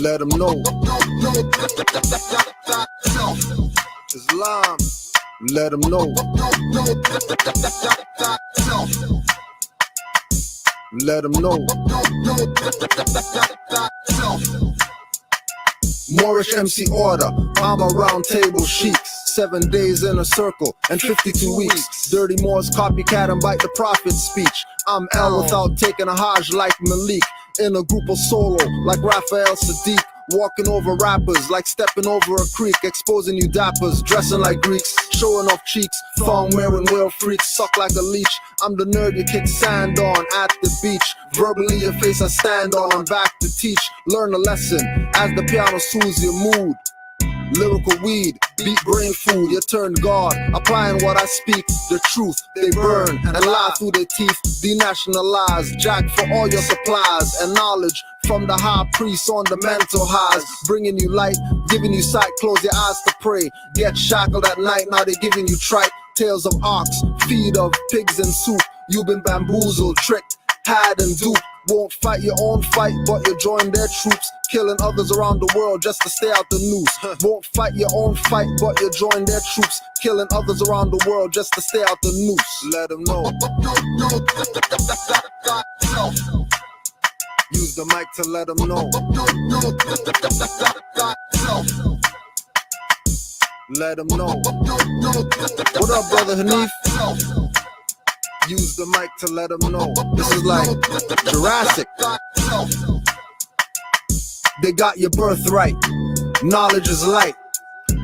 Let them know. Islam, let them know. Let them know. Moorish MC order, I'm a round table sheiks. 7 days in a circle and 52 weeks. Dirty Moors copycat and bite the prophet's speech. I'm L without taking a Hajj like Malik. In a group of solo like Raphael Sadiq. Walking over rappers like stepping over a creek. Exposing you dappers, dressing like Greeks. Showing off cheeks, thong wearing whale freaks. Suck like a leech, I'm the nerd you kick sand on at the beach. Verbally your face I stand on, I'm back to teach. Learn a lesson as the piano soothes your mood. Lyrical weed, beat brain food, you turn God. Applying what I speak, the truth, they burn and lie through their teeth. Denationalize, jack for all your supplies and knowledge from the high priest on the mental highs. Bringing you light, giving you sight, close your eyes to pray. Get shackled at night, now they're giving you tripe. Tales of ox, feed of pigs and soup. You've been bamboozled, tricked, had and duped. Won't fight your own fight, but you join their troops. Killing others around the world just to stay out the news. Won't fight your own fight, but you join their troops. Killing others around the world just to stay out the noose. Let them know. Use the mic to let them know. Let them know. What up, brother Hanif? Use the mic to let them know. This is like Jurassic. They got your birthright. Knowledge is light.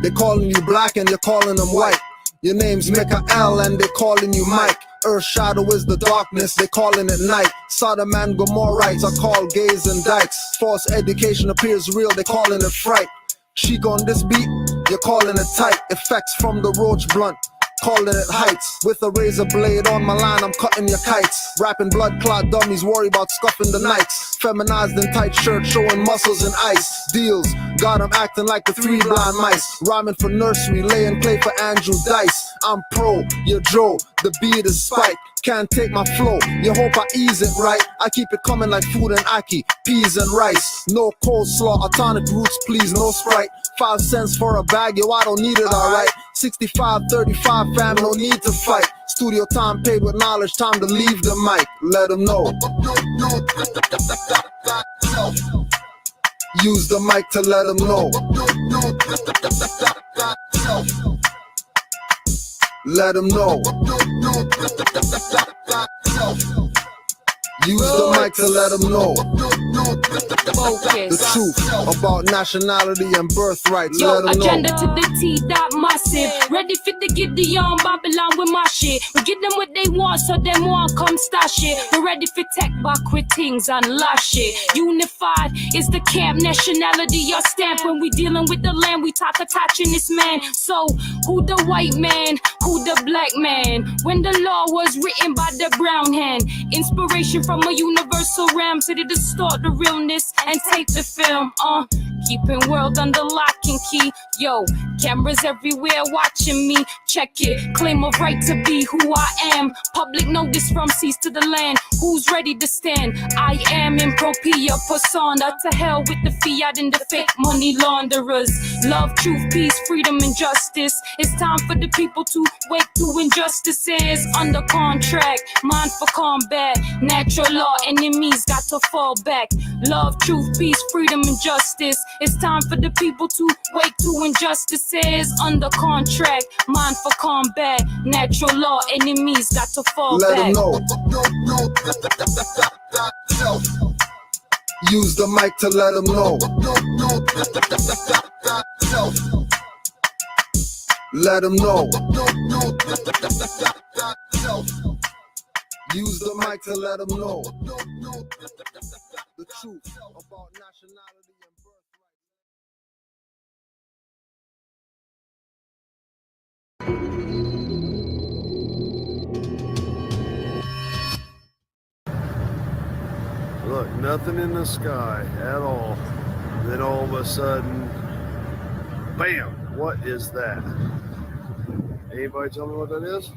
They calling you black and you're calling them white. Your name's Mikael and they calling you Mike. Earth shadow is the darkness, they calling it night. Sodom and Gomorrites are called gays and dykes. False education appears real, they calling it fright. Cheek on this beat, you're calling it tight. Effects from the roach blunt, calling it heights. With a razor blade on my line, I'm cutting your kites. Rapping blood clot dummies, worry about scuffing the nights. Feminized in tight shirts, showing muscles and ice. Deals, got them acting like the 3 blind mice. Rhyming for nursery, laying clay for Andrew Dice. I'm pro, you're Joe, the beat is spike. Can't take my flow, you hope I ease it right. I keep it coming like food and ackee, peas and rice. No coleslaw, tonic roots please, no Sprite. 5 cents for a bag, yo I don't need it alright. 65-35 fam, no need to fight. Studio time paid with knowledge, time to leave the mic. Let them know. Use the mic to let them know. Let them know. Use the mic to let them know. The truth about nationality and birthrights. Yo, let them know. agenda to the T, that massive. Ready for the Gideon, Babylon with my shit. We give them what they want, so them want come stash it. We're ready for tech back with things and lash it. Unified is the camp, nationality your stamp. When we dealing with the land, we talk attaching this man. So, who the white man, who the black man? When the law was written by the brown hand. Inspiration from a universal realm, so to distort the realness and take the film. Keeping world under lock and key. Yo, cameras everywhere watching me. Check it, claim of right to be who I am. Public notice from seas to the land. Who's ready to stand? I am impropria persona. To hell with the fiat and the fake money launderers. Love, truth, peace, freedom, and justice. It's time for the people to wake to injustices. Under contract, mind for combat. Natural law, enemies got to fall back. Love, truth, peace, freedom, and justice. It's time for the people to wake to injustices. Under contract, mind for combat. Natural law, enemies got to fall let back. Let them know. Use the mic to let them know. Let them know. Use the mic to let them know. The truth about nationality and birthright. Look, nothing in the sky at all. Then all of a sudden, bam! What is that? Anybody tell me what that is?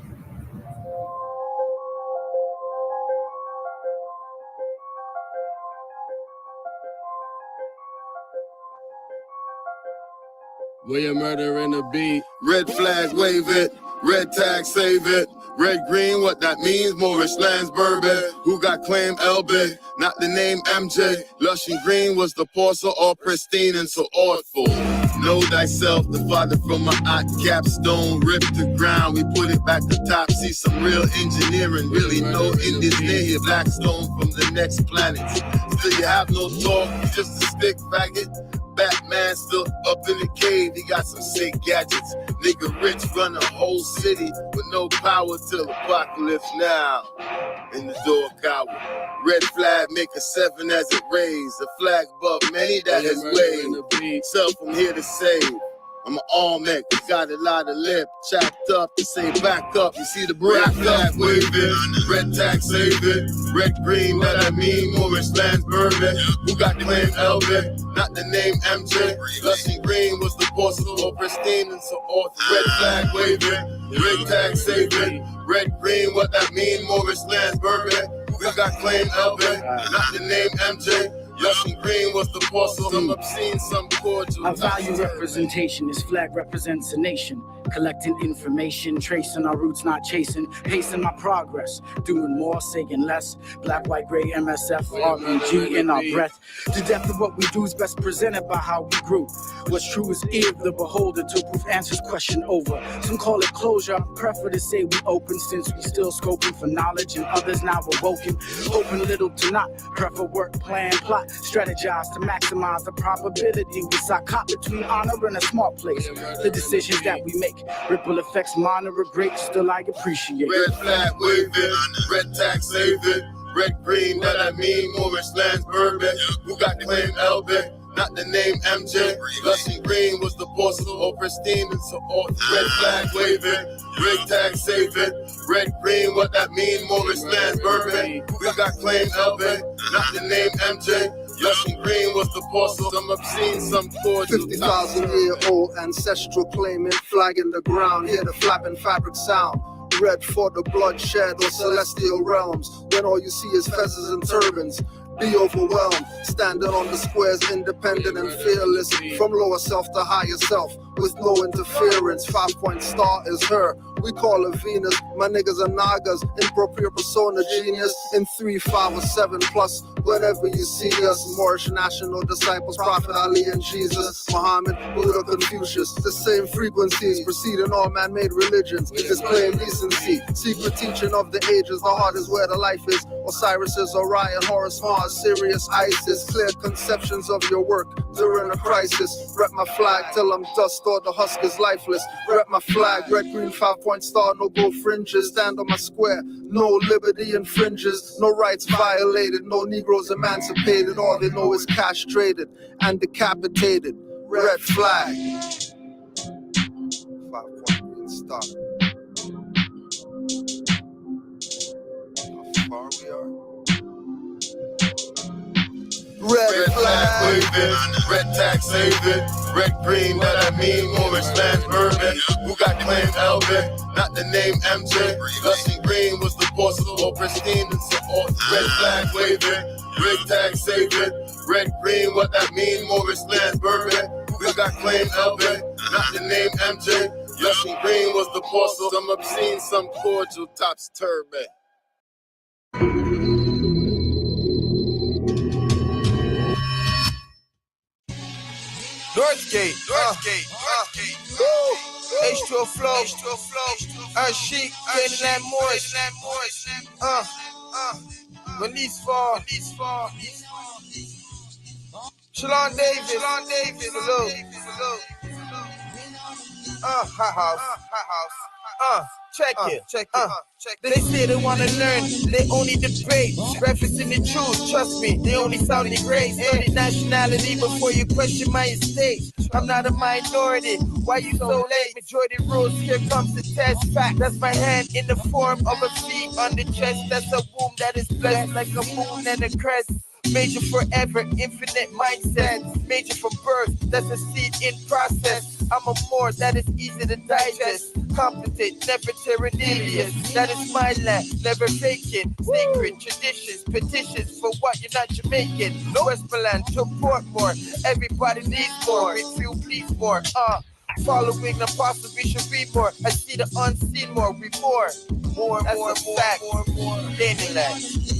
Where you murdering the beat? Red flag, wave it. Red tag, save it. Red, green, what that means, Moorish lands, bourbon. Who got claim LB? Not the name MJ. Lush and green was the porcelain, all pristine and so awful. Know thyself, the father from my art capstone. Rip the ground, we put it back to top. See some real engineering, really no Indians near here. Blackstone from the next planet. Still you have no talk, you just a stick faggot. Batman still up in the cave, he got some sick gadgets. Nigga rich run a whole city with no power till apocalypse now. In the door coward. Red flag make a 7 as it raised. A flag above many that has waved. Self I'm here to save. I'm an all-neck, got a lot of lip, chopped up to say back up. You see the red flag waving, red tag saving, red green, that I mean Moorish lands bourbon. Who got the claim Elvin? Not the name MJ. Lush and green was the porcelain, all pristine and so off. Red flag waving, red tag saving, red green, what that mean Moorish lands bourbon. Who got claim Elvin? Not the name MJ. Lush and green was the porcelain, some obscene, some cordial. I value representation, this flag represents a nation. Collecting information, tracing our roots, not chasing, pacing my progress, doing more, saying less. Black, white, gray, MSF, RNG in our breath. The depth of what we do is best presented by how we grew. What's true is ear of the beholder to proof answers question over. Some call it closure, I prefer to say we open since we still scoping for knowledge and others now awoken. Hoping little to not, prefer work, plan, plot, strategize to maximize the probability. We sock caught between honor and a smart place. The decisions that we make, ripple effects, minor or great, still I appreciate. Red flag waving, red tax saving, red green, that I mean Moorish lands bourbon. Who got claim Elvin? Not the name MJ. Lush and green was the porcelain, all pristine and so off. Red flag waving, red tag saving, red green, what that mean Moorish lands bourbon. Who got claim Elvin? Not the name MJ. Lush and green was the porcelain, some obscene, some cordial. 50,000-year-old ancestral claiming, flag in the ground, hear the flapping fabric sound. Red for the bloodshed or celestial realms, when all you see is feathers and turbans. Be overwhelmed, standing on the squares, independent and fearless, from lower self to higher self, with no interference. 5-point star is her, we call her Venus. My niggas are Nagas, impropriate persona genius. In 3, 5, or 7 plus, whenever you see us. Moorish national disciples, Prophet Ali and Jesus, Muhammad, Buddha, Confucius. The same frequencies preceding all man-made religions. Displaying decency, secret teaching of the ages. The heart is where the life is. Osiris is Orion, Horus, Mars, Sirius, Isis. Clear conceptions of your work during a crisis. Rep my flag till I'm dust or the husk is lifeless. Rep my flag, red, green, 5-point star, no gold fringes. Stand on my square, no liberty infringes. No rights violated, no Negroes emancipated. All they know is castrated and decapitated. Red flag. 5-point green star. How far we are? Red flag waving, red tax saving, red green, that I mean Moorish lands bourbon. Who got claim Elvin? Not the name MJ. Lush and green was the porcelain, all pristine and so off. Red flag waving, red tag saving, red green, what that mean Moorish lands bourbon. Who got claim Elvin? Not the name MJ. Lush and green was the porcelain, some obscene, some cordial, tops turban. Northgate, H2O flow, Chic, Canaanland Moors, Release fall, Shalon Davis, salute, hot house, check it. They say they wanna learn, they only debate, referencing the truth, trust me, they only sound the great. Study nationality before you question my estate. I'm not a minority, why you so late? Majority rules, here comes the test. Fact, that's my hand in the form of a V on the chest. That's a womb that is blessed like a moon and a crest. Major forever, infinite mindset. Major from birth, that's a seed in process. I'm a Moor that is easy to digest. Competent, never tyrannous. That is my land, never faking. Sacred traditions, petitions for what you're not Jamaican. Westmoreland to Portmore, everybody needs more. If you please more, Following the apostle, we should be more. I see the unseen more, we more. That's a fact. Canaanland.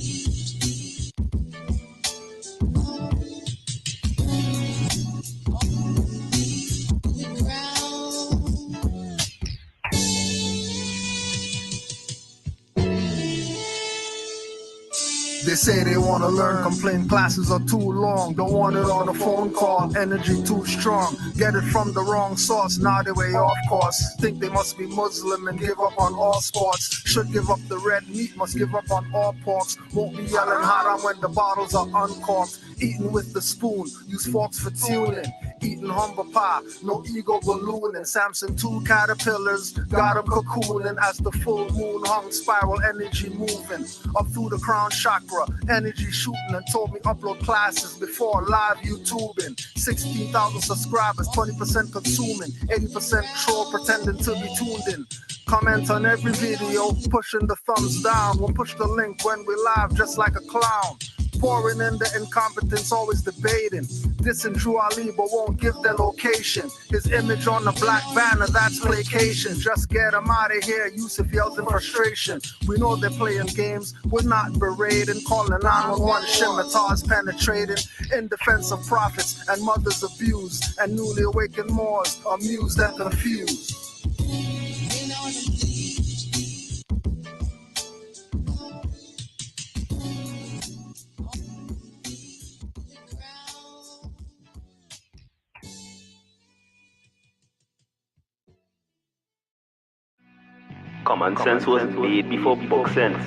They say they wanna learn, complain classes are too long. Don't want it on a phone call, energy too strong. Get it from the wrong source, now they way off course. Think they must be Muslim and give up on all sports. Should give up the red meat, must give up on all porks. Won't be yelling haram when the bottles are uncorked. Eating with the spoon, use forks for tuning. Eating humble pie, no ego ballooning. Samson 2 caterpillars, got him cocooning. As the full moon hung, spiral energy moving. Up through the crown chakra, energy shooting. And told me upload classes before live YouTubing. 16,000 subscribers, 20% consuming. 80% troll pretending to be tuned in. Comment on every video, pushing the thumbs down. We'll push the link when we live just like a clown. Pouring in the incompetence, always debating. Dissing Drew Ali, but won't give their location. His image on the black banner, that's placation. Just get him out of here, Yusuf yells in frustration. We know they're playing games, we're not berating. Calling 911, scimitars penetrating. In defense of prophets and mothers abused. And newly awakened Moors, amused and confused. Common sense was made before book sense.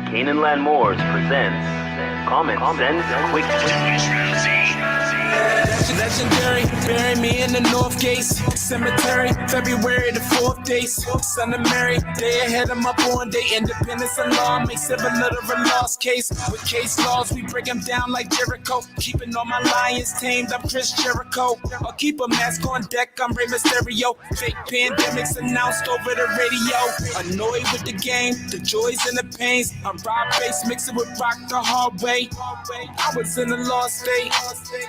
Canaanland Moors presents Common Sense Quick. Legendary, bury me in the North Gates Cemetery, February the 4th day. Son of Mary, day ahead of my born day. Independence and law makes civil little a lost case. With case laws, we break them down like Jericho. Keeping all my lions tamed, I'm Chris Jericho. I'll keep a mask on deck, I'm Rey Mysterio. Fake pandemics announced over the radio. Annoyed with the game, the joys and the pains. I'm Rob Bass, mixing with rock the hard way. I was in a lost state.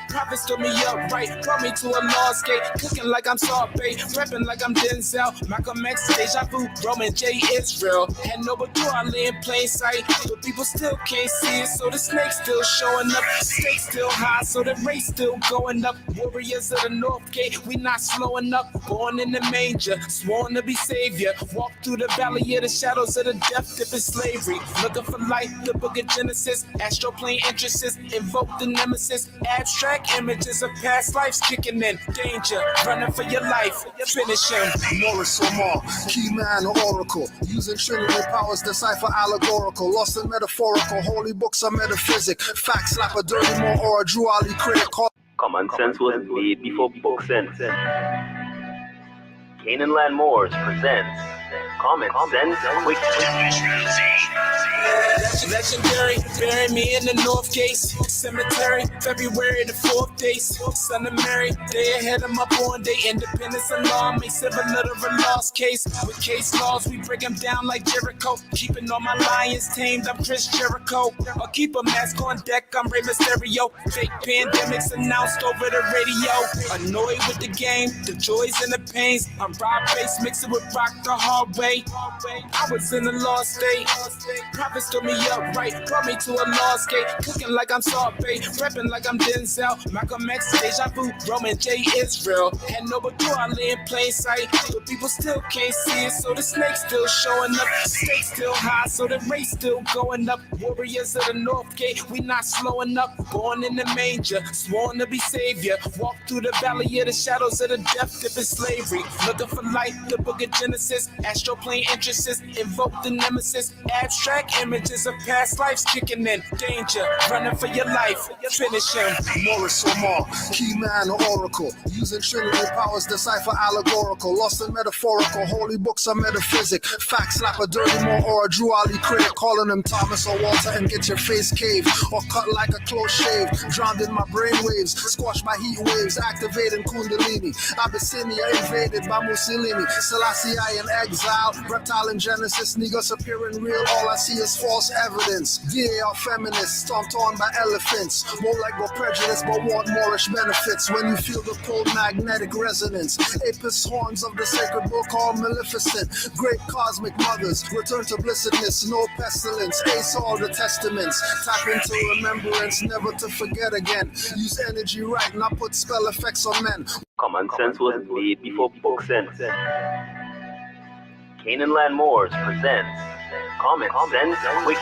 Prophets stood me up right, brought me to a lost gate. Cooking like I'm Salt Bay, rapping like I'm Denzel. Malcolm X, Deja Vu, Roman J. Israel. Had no but I lay in plain sight, but people still can't see it. So the snake's still showing up, stakes still high, so the race still going up. Warriors of the North Gate, we not slowing up. Born in the manger, sworn to be savior. Walk through the valley of the shadows of the death dip in slavery. Looking for life, the book of Genesis. Astroplane entrances, invoke the nemesis. Abstract images of past lives kicking in. Danger, running for your life. Finish him. Moorish or Moor, key man or oracle. Using Trinity powers, decipher allegorical. Lost in metaphorical, holy books are metaphysic. Fact slap a dirty Moor or a Drew Ali critic. Common sense was made before book sense. Canaanland Moors presents Common Sense Quick. Legendary, bury me in the North Gates Cemetery, February the 4th day. Son of Mary, day ahead of my born day. Independence and law makes civil little a lost case. With case laws, we break them down like Jericho. Keeping all my lions tamed, I'm Chris Jericho. I'll keep a mask on deck, I'm Rey Mysterio. Fake pandemics announced over the radio. Annoyed with the game, the joys and the pains. I'm Rob Bass, mixing with rock the hard way. I was in a lost state. Prophets stood me up right, brought me to a lost gate. Cooking like I'm Salt Bay, rapping like I'm Denzel. Malcolm X, Deja Vu, Roman J. Israel. Had no but I lay in plain sight, but people still can't see it. So the snake's still showing up, stakes still high, so the race still going up. Warriors of the North Gate, we not slowing up. Born in the manger, sworn to be savior. Walk through the valley of the shadows of the death dip in slavery. Looking for light, the book of Genesis. Astroplane entrances, invoke the nemesis. Abstract images of past lives kicking in. Danger, running for your life. Finish him. Moorish or Moor, key man or oracle. Using Trinity powers, decipher allegorical. Lost in metaphorical, holy books are metaphysic. Fact slap a dirty Moor or a Drew Ali critic. Calling him Thomas or Walter and get your face caved. Or cut like a close shave. Drowned in my brainwaves, squashed by heat waves. Activating Kundalini. Abyssinia invaded by Mussolini. Selassie I in exile. Exile, reptile in Genesis, niggas appearing real. All I see is false evidence. DA are feminists, stomped on by elephants. More like we're prejudiced, but want Moorish benefits. When you feel the cold magnetic resonance, apis horns of the sacred book all maleficent. Great cosmic mothers, return to blessedness, no pestilence. Ace all the testaments, tap into remembrance, never to forget again. Use energy right, not put spell effects on men. Common sense was made before book sense. Canaanland Moors presents Common Sense Quick.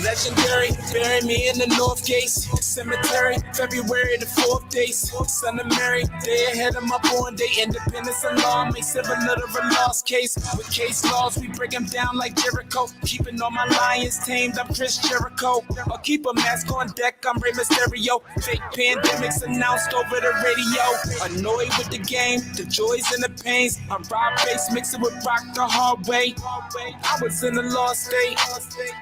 Legendary, bury me in the North Gates Cemetery, February the 4th days. Son of Mary, day ahead of my born day. Independence alarm, may civil literal lost case. With case laws, we break them down like Jericho. Keeping all my lions tamed, I'm Chris Jericho. I'll keep a mask on deck, I'm Rey Mysterio. Fake pandemics announced over the radio. Annoyed with the game, the joys and the pains. I'm Rob Bass, mixing with Rock the hard way. I was in a lost state.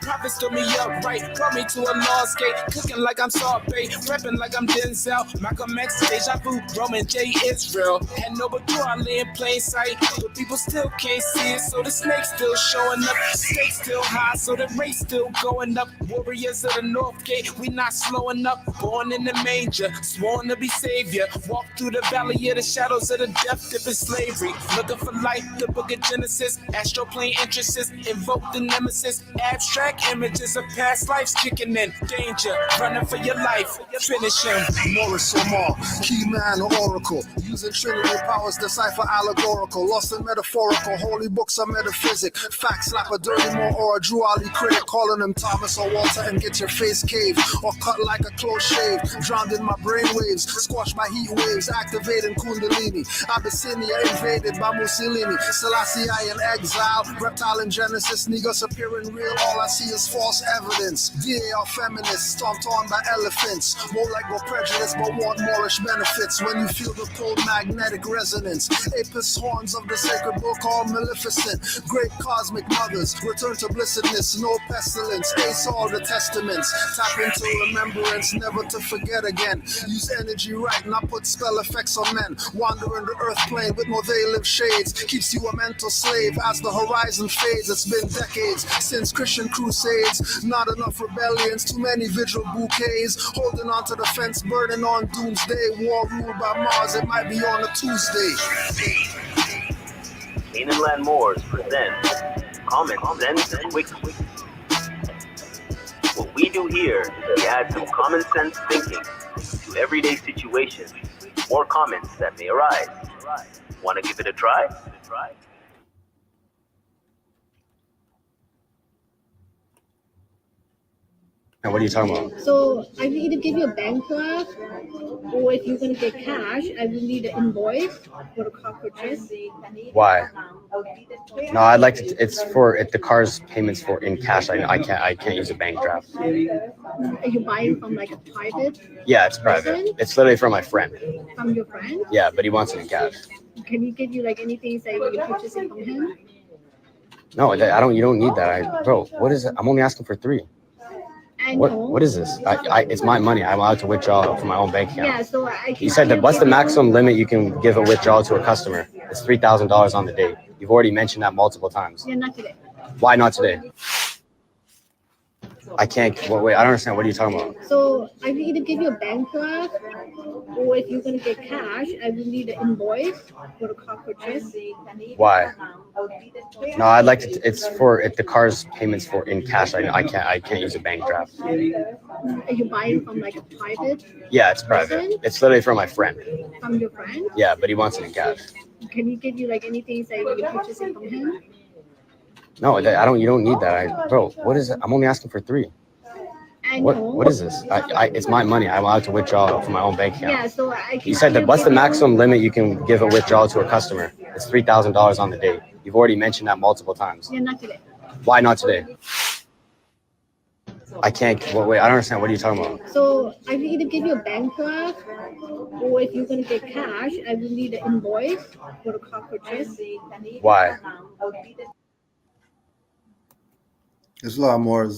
Prophets told me up right, brought me to a lost gate. Cooking like I'm Salt Bay, repping like I'm Denzel. Malcolm X, Deja Vu, Roman J. Israel. Had no but do I lay in plain sight. But people still can't see it, so the snake's still showing up. Stakes still high, so the race still going up. Warriors of the North Gate, we not slowing up. Born in the manger, sworn to be savior. Walk through the valley of the shadows of the death dip in slavery. Looking for life, the book of Genesis. Astroplane entrances, invoke the nemesis. Abstract images of past lives kicking in. Danger, running for your life. Finish him. Moorish or Moor, key man or oracle. Using trinity powers, decipher allegorical. Lost and metaphorical, holy books are metaphysic. Fact slap a dirty Moor or a Drew Ali critic. Calling him Thomas or Walter and get your face caved. Or cut like a close shave. Drowned in my brainwaves, squashed by heat waves. Activating Kundalini. Abyssinia invaded by Mussolini. Selassie I in exile. Reptile in Genesis, niggas appearing real. All I see is false evidence. DA are feminists, stomped on by elephants. More like we're prejudiced, but want Moorish benefits. When you feel the cold magnetic resonance, apis horns of the sacred book all maleficent. Great cosmic mothers, return to blessedness, no pestilence. Ace all the testaments, tap into remembrance, never to forget again. Use energy right, not put spell effects on men. Wandering the earth plane with no veil of shades, keeps you a mental slave as the horizon fades. It's been decades since Christian crusades, not enough rebellions, too many vigil bouquets. Holding on to the fence, burning on doomsday. War ruled by Mars, it might be on a Tuesday. Canaanland Moors presents Common Sense Quick. What we do here is we add some common sense thinking to everyday situations or comments that may arise. Want to give it a try? Now, what are you talking about? So I will either give you a bank draft, or if you're gonna get cash, I will need an invoice for the car purchase. Why? No, I'd like to. It's for if the car's payments for in cash. I can't use a bank draft. Are you buying from like a private? Yeah, it's private. person? It's literally from my friend. From your friend? Yeah, but he wants it in cash. Can he give you like anything saying you're purchasing from him? No, I don't. You don't need that, bro. What is it? I'm only asking for 3. What is this? It's my money. I'm allowed to withdraw from my own bank account. Yeah, so You said that what's the maximum limit you can give a withdrawal to a customer? It's $3,000 on the date. You've already mentioned that multiple times. Yeah, not today. Why not today? I can't. Wait, I don't understand. What are you talking about? So I will either give you a bank draft, or if you're gonna get cash, I will need an invoice for the car purchase. Why? No, I'd like to. It's for if the car's payments for in cash. I can't use a bank draft. Are you buying from like a private? Yeah, it's private. person? It's literally from my friend. From your friend? Yeah, but he wants it in cash. Can he give you like anything saying you're purchasing from him? No, I don't. You don't need that, bro. What is it? I'm only asking for 3. What is this? It's my money. I'm allowed to withdraw from my own bank account. Yeah, so You said that what's the maximum limit you can give a withdrawal to a customer? It's $3,000 on the date. You've already mentioned that multiple times. Yeah, not today. Why not today? I can't. Wait, I don't understand. What are you talking about? So I will either give you a bank draft, or if you're gonna get cash, I will need an invoice for the car purchase. Why? There's a lot more.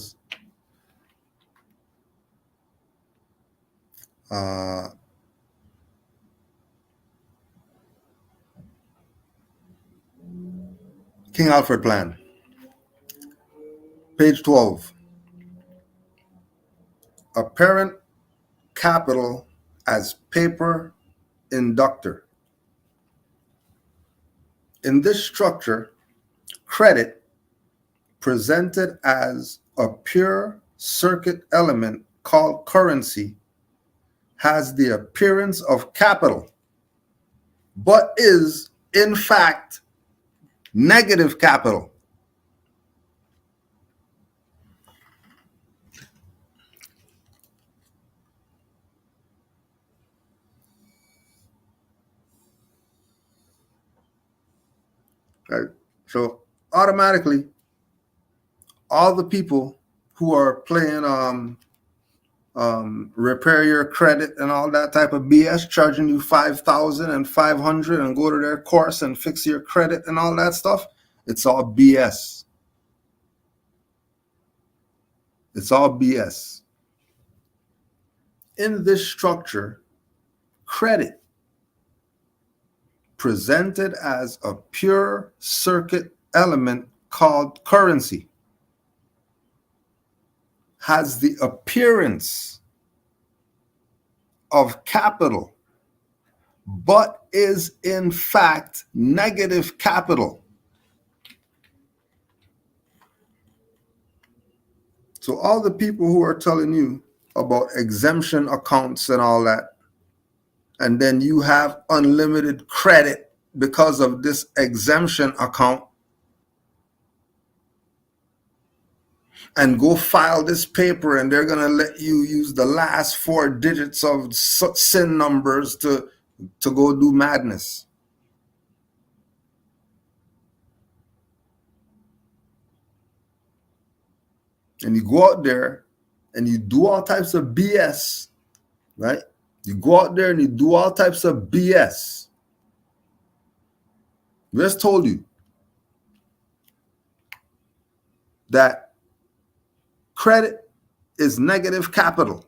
King Alfred Plan. Page 12. Apparent capital as paper inductor. In this structure, credit, presented as a pure circuit element called currency, has the appearance of capital, but is, in fact, negative capital. Right? So automatically, all the people who are playing repair your credit and all that type of BS, charging you 5,000 and 500 and go to their course and fix your credit and all that stuff, it's all BS. It's all BS. In this structure, credit, presented as a pure circuit element called currency, has the appearance of capital, but is in fact negative capital. So all the people who are telling you about exemption accounts and all that, and then you have unlimited credit because of this exemption account, and go file this paper and they're going to let you use the last 4 digits of SIN numbers to go do madness. And you go out there and you do all types of BS, right? You go out there and you do all types of BS. We just told you that credit is negative capital.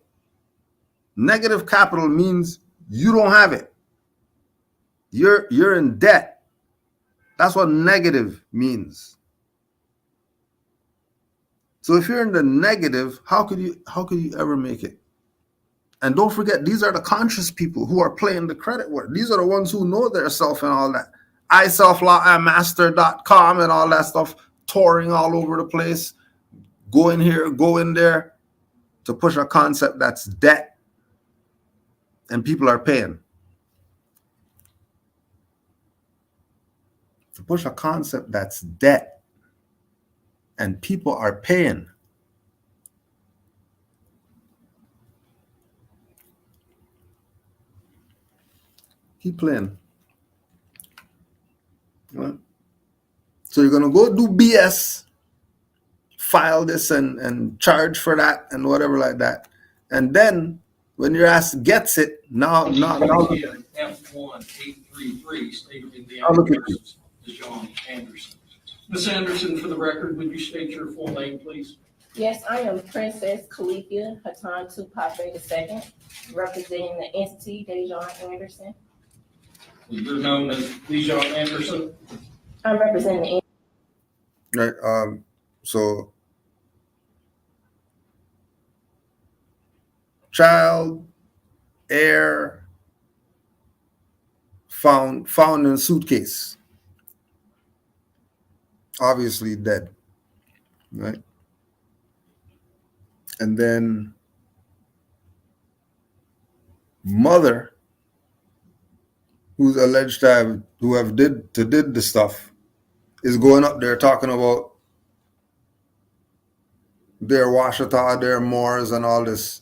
Negative capital means you don't have it. You're in debt. That's what negative means. So if you're in the negative, how could you ever make it? And don't forget, these are the conscious people who are playing the credit word. These are the ones who know their self and all that. iselflawandmaster.com and all that stuff, touring all over the place, go in here, go in there, to push a concept that's debt, and people are paying. To push a concept that's debt, and people are paying. Keep playing. Right? So you're going to go do BS, file this and charge for that and whatever like that. And then when your ass gets it, now F1833 stated in the address is John Anderson. Ms. Anderson, for the record, would you state your full name, please? Yes, I am Princess Calipia Hatan Tupac II, representing the entity Dejon Anderson. You're known as Dejon Anderson? I'm representing the right. So child, heir, found in suitcase. Obviously dead, right? And then mother, who's alleged to have did the stuff, is going up there talking about their Washita, their Moors, and all this.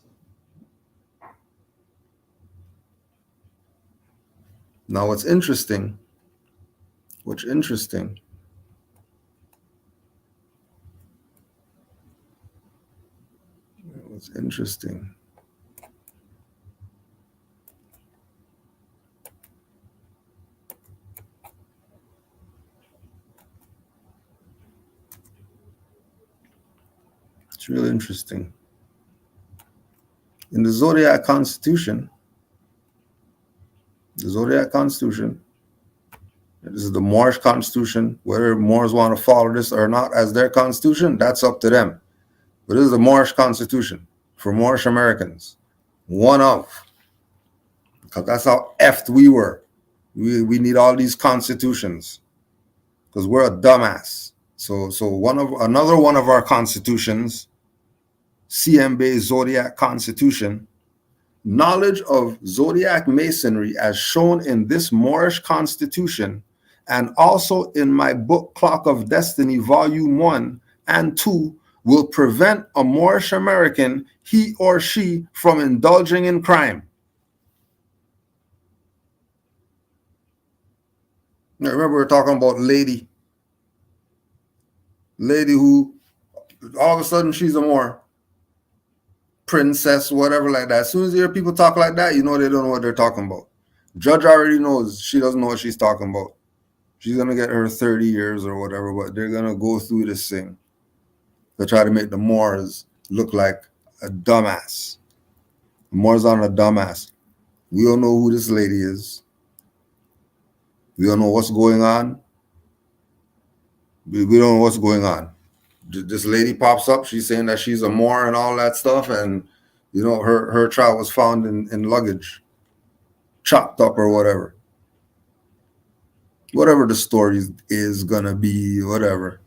Now, what's interesting? What's interesting it's really interesting. In the Zodiac Constitution, This is the Moorish constitution. Whether Moors want to follow this or not as their constitution, that's up to them. But this is the Moorish constitution for Moorish Americans. One of. Because that's how effed we were. We need all these constitutions. Because we're a dumbass. So another one of our constitutions, CMB Zodiac Constitution, knowledge of zodiac masonry as shown in this Moorish constitution and also in my book Clock of Destiny volume 1 and 2 will prevent a Moorish American, he or she, from indulging in crime. Now, remember we're talking about lady who all of a sudden she's a Moor, princess, whatever like that. As soon as you hear people talk like that, you know they don't know what they're talking about. Judge already knows she doesn't know what she's talking about. She's going to get her 30 years or whatever, but they're going to go through this thing to try to make the Moors look like a dumbass. The Moors aren't a dumbass. We don't know who this lady is. We don't know what's going on. We don't know what's going on. This lady pops up. She's saying that she's a Moor and all that stuff. And, you know, her child was found in luggage, chopped up or whatever. Whatever the story is going to be, whatever.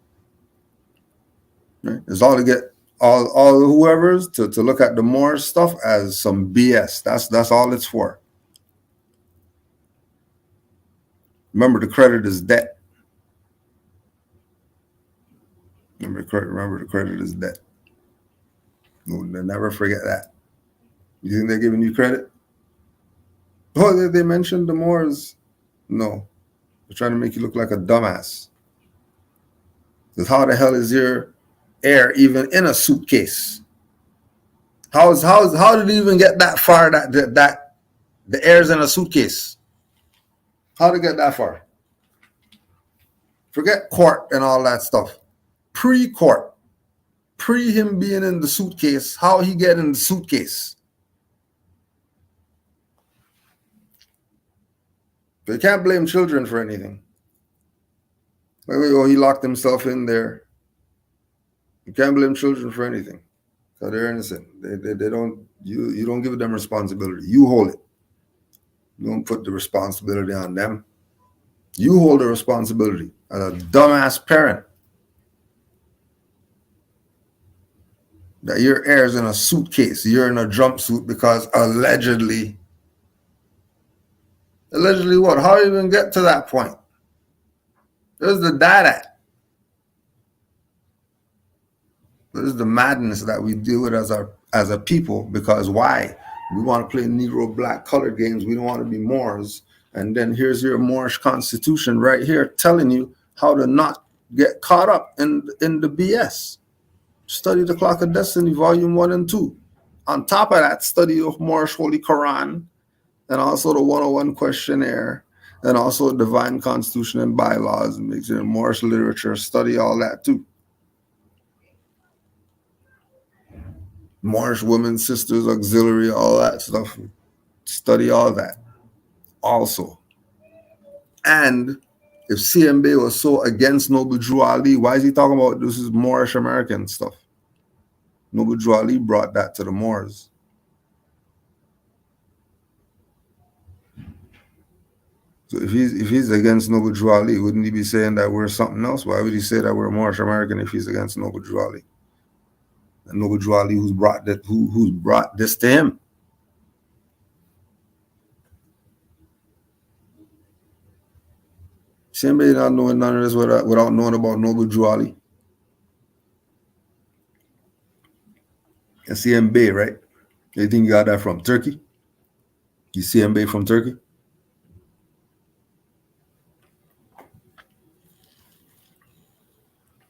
Right? It's all to get all whoever's to look at the Moor stuff as some BS. That's all it's for. Remember, the credit is debt. Remember, the credit is debt. Never forget that. You think they're giving you credit? Oh, they mentioned the Moors. No. They're trying to make you look like a dumbass. Because how the hell is your heir even in a suitcase? How did it even get that far that the heir's in a suitcase? How did it get that far? Forget court and all that stuff. Pre-court. Pre him being in the suitcase, how he get in the suitcase? But you can't blame children for anything. Oh, he locked himself in there. You can't blame children for anything. So they're innocent. They don't. You don't give them responsibility. You hold it. You don't put the responsibility on them. You hold the responsibility as a dumbass parent. That your heir's in a suitcase. You're in a jumpsuit because allegedly what? How do you even get to that point? There's the dad at. This is the madness that we deal with as a people, because why? We want to play Negro black colored games. We don't want to be Moors. And then here's your Moorish constitution right here telling you how to not get caught up in the BS. Study the Clock of Destiny, volume 1 and 2. On top of that, study of Moorish Holy Quran, and also the 101 questionnaire, and also Divine Constitution and Bylaws, and make sure Moorish literature, study all that too. Moorish Women, Sisters, Auxiliary, all that stuff. Study all that also. And if CMB was so against Noble Drew Ali, why is he talking about this is Moorish American stuff? Noble Drew Ali brought that to the Moors. So if he's against Noble Drew Ali, wouldn't he be saying that we're something else? Why would he say that we're Moorish American if he's against Noble Drew Ali? And Noble Drew Ali, who's brought this to him? CMB not knowing none of this without knowing about Noble Drew Ali. And CMB, right? You think you got that from Turkey? You CMB from Turkey?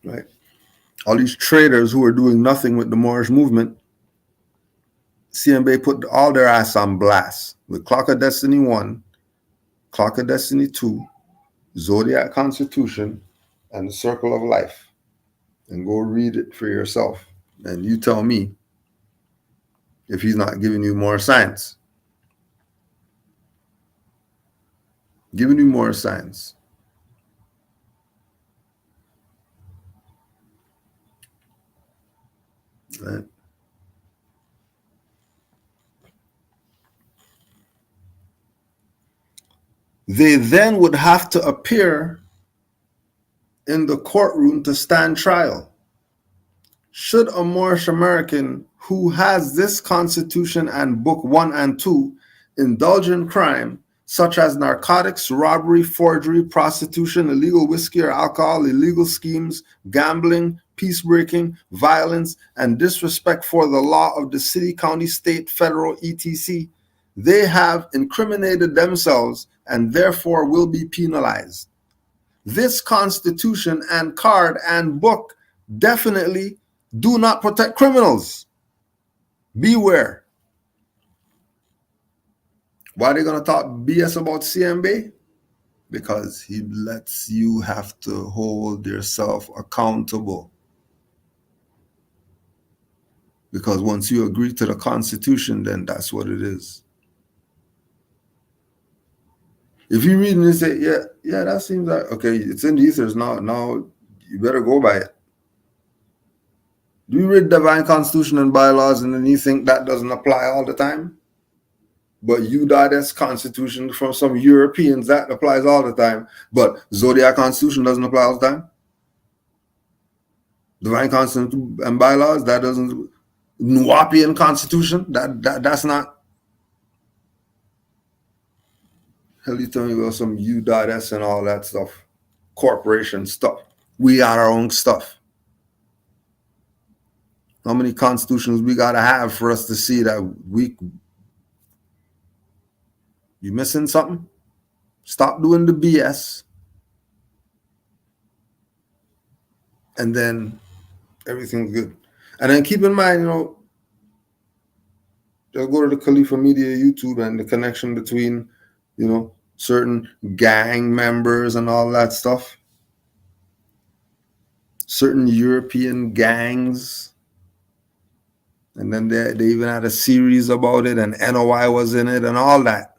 Right? All these traders who are doing nothing with the Moorish movement, CMB put all their ass on blast with Clock of Destiny 1, Clock of Destiny 2, Zodiac Constitution, and the Circle of Life. And go read it for yourself. And you tell me if he's not giving you more science. Giving you more science. Right? They then would have to appear in the courtroom to stand trial. Should a Moorish American who has this Constitution and Book 1 and 2 indulge in crime such as narcotics, robbery, forgery, prostitution, illegal whiskey or alcohol, illegal schemes, gambling, peace breaking, violence, and disrespect for the law of the city, county, state, federal, etc., they have incriminated themselves and therefore will be penalized. This Constitution and card and book definitely do not protect criminals. Beware. Why are they going to talk BS about CMB? Because he lets you have to hold yourself accountable. Because once you agree to the Constitution, then that's what it is. If you read and you say, yeah, that seems like, okay, it's in the ethers now you better go by it. Do you read divine constitution and bylaws and then you think that doesn't apply all the time? But UDAD's constitution from some Europeans, that applies all the time. But Zodiac constitution doesn't apply all the time. Divine constitution and bylaws, that doesn't. Nuwapian constitution, that's not. Hell, you tell me about some UDAS and all that stuff. Corporation stuff. We got our own stuff. How many constitutions we gotta have for us to see that you missing something? Stop doing the BS. And then everything's good. And then keep in mind, just go to the Khalifa Media YouTube and the connection between, certain gang members and all that stuff. Certain European gangs. And then they even had a series about it, and NOI was in it and all that.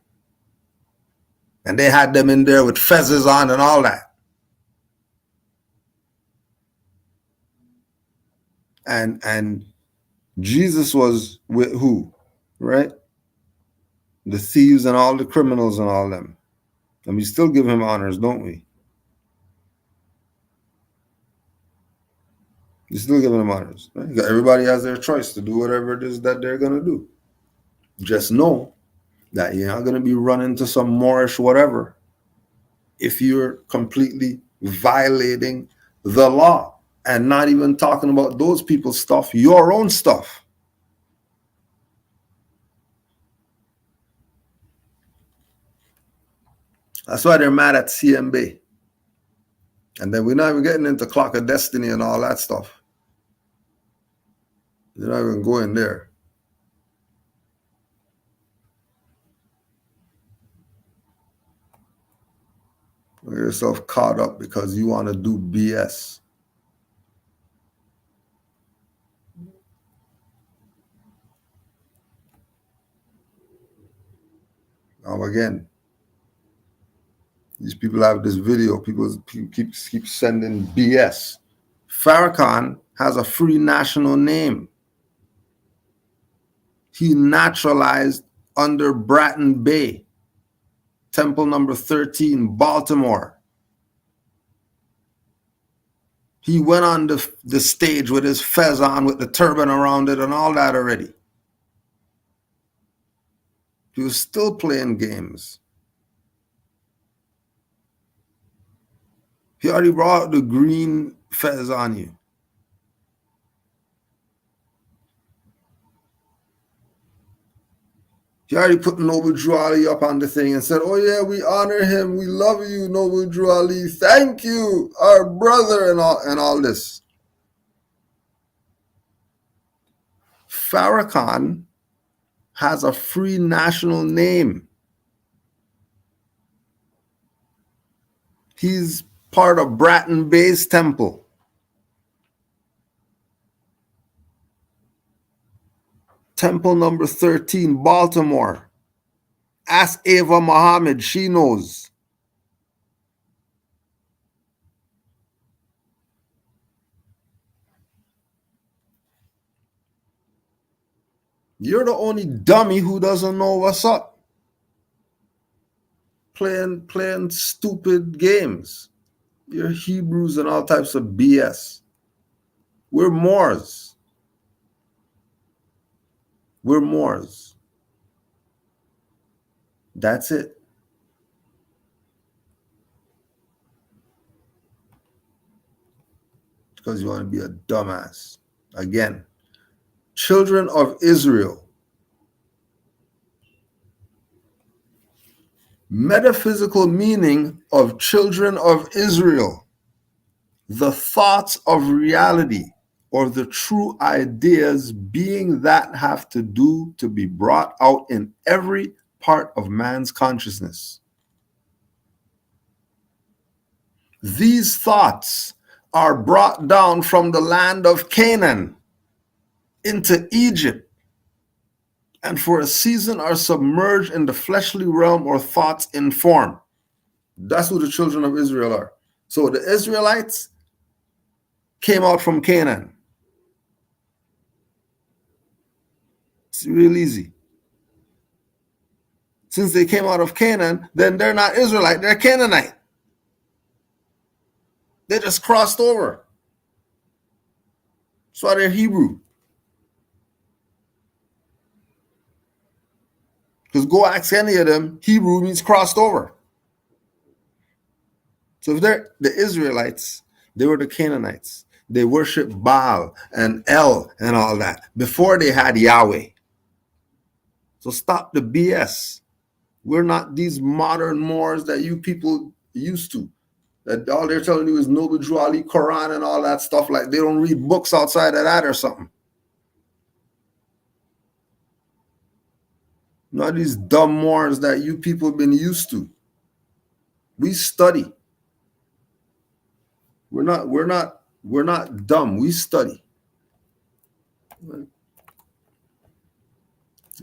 And they had them in there with fezzes on and all that. And Jesus was with who? Right? The thieves and all the criminals and all them. And we still give him honors, don't we? We still give him honors. Right? Everybody has their choice to do whatever it is that they're going to do. Just know that you're not going to be running to some Moorish whatever if you're completely violating the law and not even talking about those people's stuff, your own stuff. That's why they're mad at CMB. And then we're not even getting into Clock of Destiny and all that stuff. You're not even going there. Get yourself caught up because you want to do BS. Now again, these people have this video. People keep sending BS. Farrakhan has a free national name. He naturalized under Bratton Bay, Temple number 13, Baltimore. He went on the stage with his fez on, with the turban around it and all that already. He was still playing games. He already brought the green fez on you. He already put Noble Drew Ali up on the thing and said, oh yeah, we honor him. We love you, Noble Drew Ali. Thank you, our brother, and all this. Farrakhan has a free national name. He's part of Bratton Bay's temple. Temple number 13, Baltimore. Ask Ava Muhammad, she knows. You're the only dummy who doesn't know what's up. Playing stupid games. You're Hebrews and all types of BS. We're Moors. We're Moors. That's it. Because you want to be a dumbass. Again, children of Israel. Metaphysical meaning of children of Israel. The thoughts of reality, or the true ideas being that have to do to be brought out in every part of man's consciousness. These thoughts are brought down from the land of Canaan into Egypt, and for a season are submerged in the fleshly realm or thoughts in form. That's who the children of Israel are. So the Israelites came out from Canaan. It's real easy. Since they came out of Canaan, then they're not Israelite, they're Canaanite. They just crossed over. That's why they're Hebrew. Because go ask any of them, Hebrew means crossed over. So if they're the Israelites, they were the Canaanites. They worship Baal and El and all that before they had Yahweh. So stop the BS. We're not these modern Moors that you people used to. That all they're telling you is Noble Drew Ali, Quran and all that stuff. Like they don't read books outside of that or something. Not these dumb Moors that you people have been used to. We study. We're not dumb. We study. Oh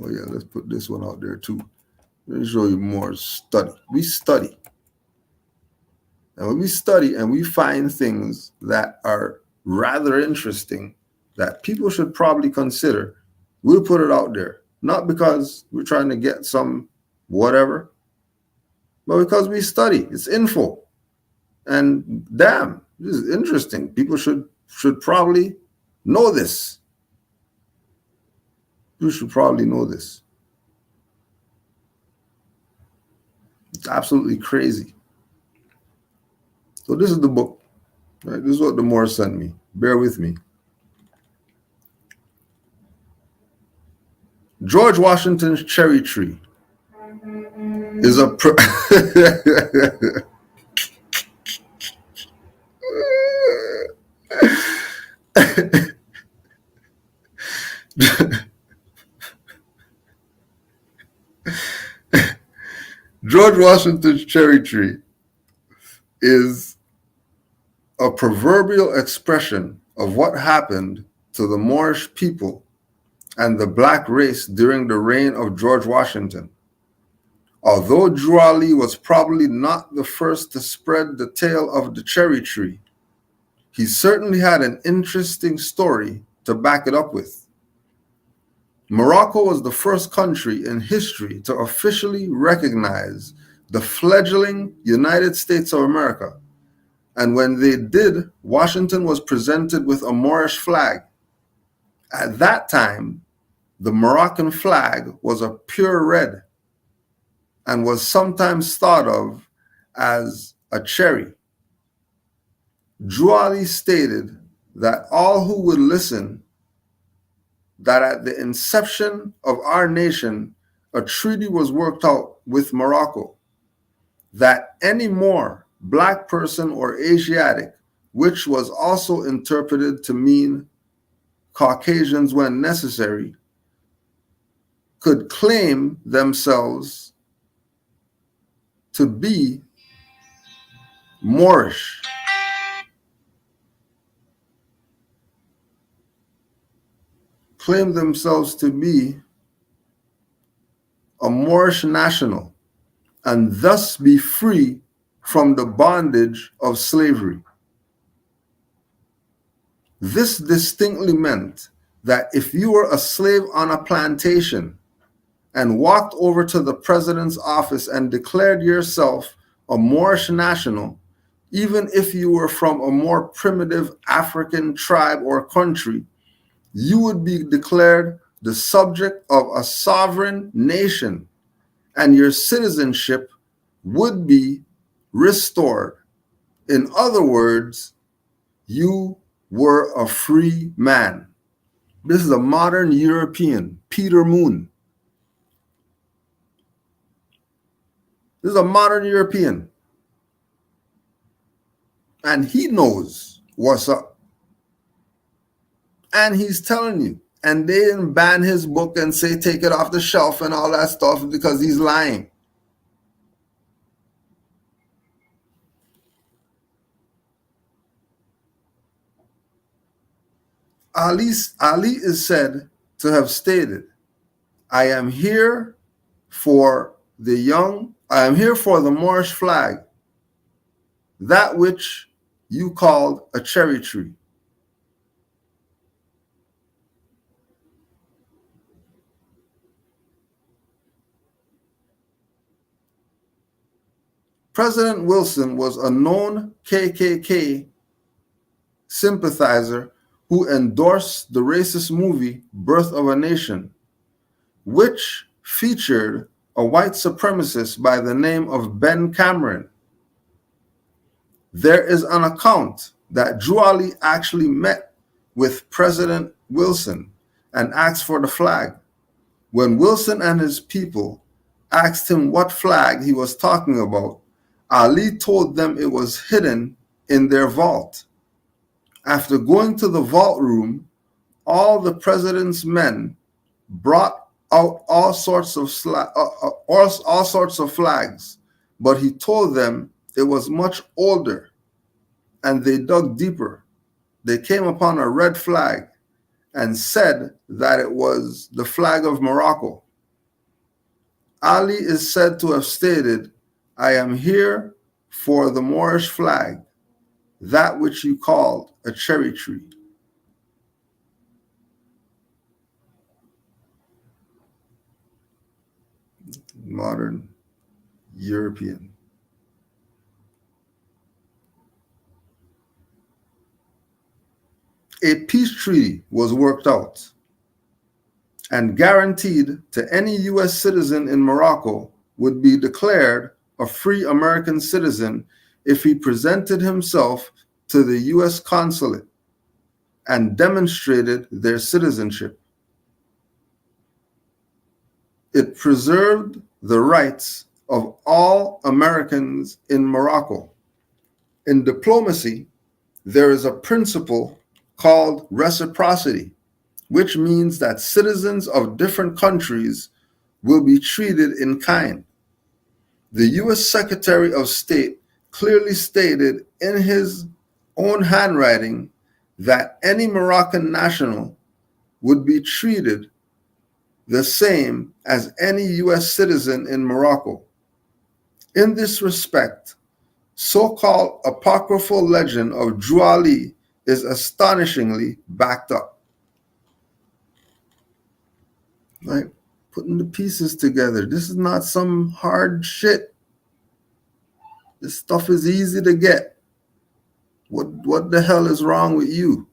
yeah, let's put this one out there too. Let me show you more study. We study. And when we study and we find things that are rather interesting that people should probably consider, we'll put it out there. Not because we're trying to get some whatever, but because we study. It's info. And damn, this is interesting. People should probably know this. You should probably know this. It's absolutely crazy. So this is the book. Right? This is what the Moors sent me. Bear with me. George Washington's cherry tree is a George Washington's cherry tree is a proverbial expression of what happened to the Moorish people and the black race during the reign of George Washington. Although Drew Ali was probably not the first to spread the tale of the cherry tree, he certainly had an interesting story to back it up with. Morocco was the first country in history to officially recognize the fledgling United States of America. And when they did, Washington was presented with a Moorish flag. At that time, the Moroccan flag was a pure red and was sometimes thought of as a cherry. Drew Ali stated that all who would listen, that at the inception of our nation, a treaty was worked out with Morocco, that any Moor, black person or Asiatic, which was also interpreted to mean Caucasians when necessary, could claim themselves to be Moorish. Claim themselves to be a Moorish national and thus be free from the bondage of slavery. This distinctly meant that if you were a slave on a plantation and walked over to the president's office and declared yourself a Moorish national, even if you were from a more primitive African tribe or country, you would be declared the subject of a sovereign nation, and your citizenship would be restored. In other words, you were a free man. This is a modern European, Peter Moon. This is a modern European. And he knows what's up. And he's telling you. And they didn't ban his book and say take it off the shelf and all that stuff because he's lying. Ali is said to have stated, I am here for the Moorish flag, that which you called a cherry tree. President Wilson was a known KKK sympathizer who endorsed the racist movie Birth of a Nation, which featured a white supremacist by the name of Ben Cameron. There is an account that Drew Ali actually met with President Wilson and asked for the flag. When Wilson and his people asked him what flag he was talking about, Ali told them it was hidden in their vault. After going to the vault room, all the president's men brought out all sorts of flags, but he told them it was much older, and they dug deeper. They came upon a red flag and said that it was the flag of Morocco. Ali is said to have stated, I am here for the Moorish flag, that which you called a cherry tree. Modern European. A peace treaty was worked out and guaranteed to any U.S. citizen in Morocco would be declared a free American citizen if he presented himself to the U.S. consulate and demonstrated their citizenship. It preserved the rights of all Americans in Morocco. In diplomacy, there is a principle called reciprocity, which means that citizens of different countries will be treated in kind. The U.S. Secretary of State clearly stated in his own handwriting that any Moroccan national would be treated the same as any U.S. citizen in Morocco. In this respect, so-called apocryphal legend of Drew Ali is astonishingly backed up. Like putting the pieces together. This is not some hard shit. This stuff is easy to get. What the hell is wrong with you?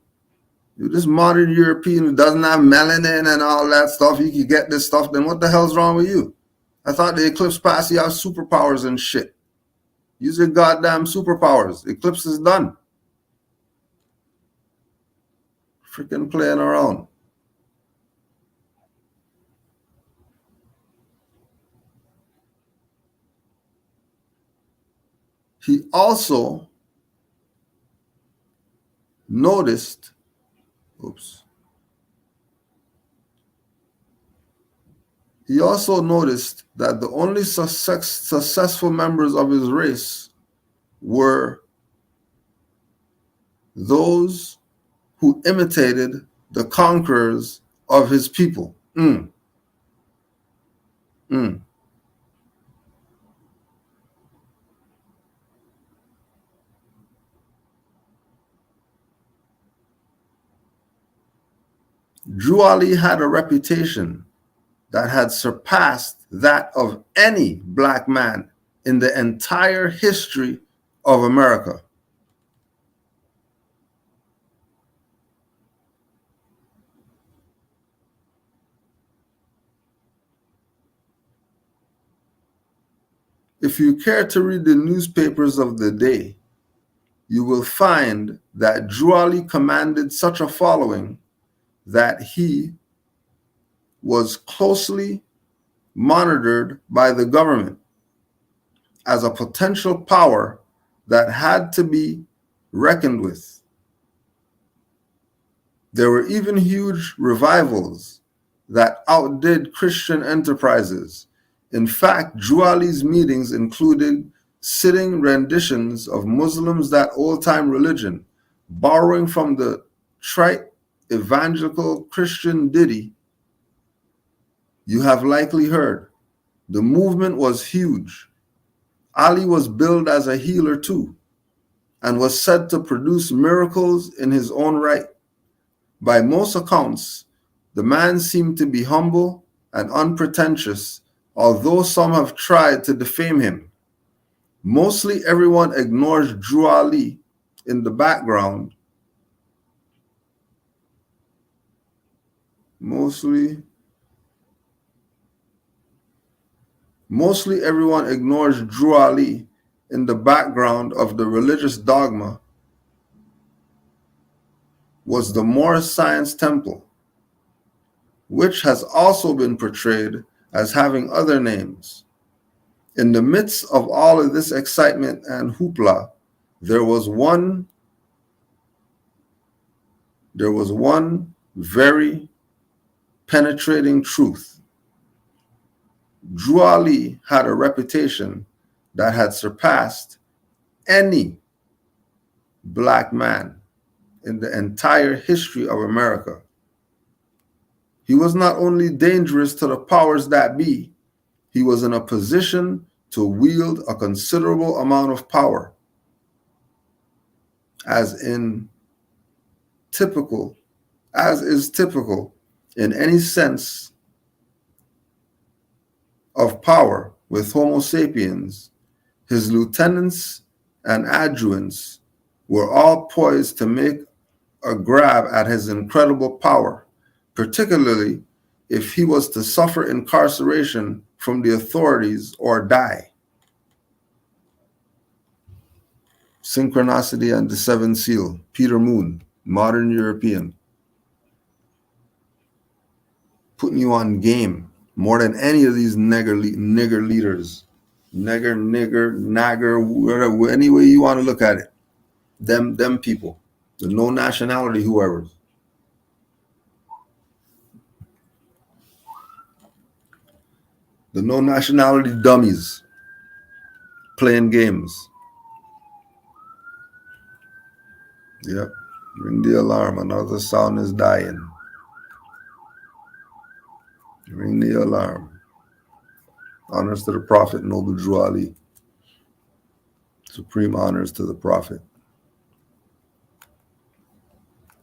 You're this modern European who doesn't have melanin and all that stuff. You can get this stuff, then what the hell's wrong with you? I thought the Eclipse Pass, you have superpowers and shit. Use your goddamn superpowers. Eclipse is done. Freaking playing around. He also noticed, he also noticed that the only successful members of his race were those who imitated the conquerors of his people. Drew Ali had a reputation that had surpassed that of any black man in the entire history of America. If you care to read the newspapers of the day, you will find that Drew Ali commanded such a following that he was closely monitored by the government as a potential power that had to be reckoned with. There were even huge revivals that outdid Christian enterprises. In fact, Drew Ali's meetings included sitting renditions of Muslims that old-time religion, borrowing from the trite evangelical Christian ditty you have likely heard. The movement was huge. Ali was billed as a healer too, and was said to produce miracles in his own right. By most accounts, the man seemed to be humble and unpretentious, although some have tried to defame him. Mostly everyone ignores Drew Ali in the background. Mostly everyone ignores Drew Ali in the background of the religious dogma was the Moorish Science Temple, which has also been portrayed as having other names. In the midst of all of this excitement and hoopla, there was one very penetrating truth. Drew Ali had a reputation that had surpassed any black man in the entire history of America. He was not only dangerous to the powers that be, he was in a position to wield a considerable amount of power, as is typical in any sense of power with Homo sapiens. His lieutenants and adjutants were all poised to make a grab at his incredible power, particularly if he was to suffer incarceration from the authorities or die. Synchronicity and the Seventh Seal, Peter Moon, modern European. Putting you on game more than any of these nigger leaders. Nagger, whatever, any way you want to look at it. Them people, the no nationality whoever. The no nationality dummies playing games. Yep, ring the alarm, another sound is dying. Ring the alarm. Honors to the Prophet, Noble Drew Ali. Supreme honors to the Prophet.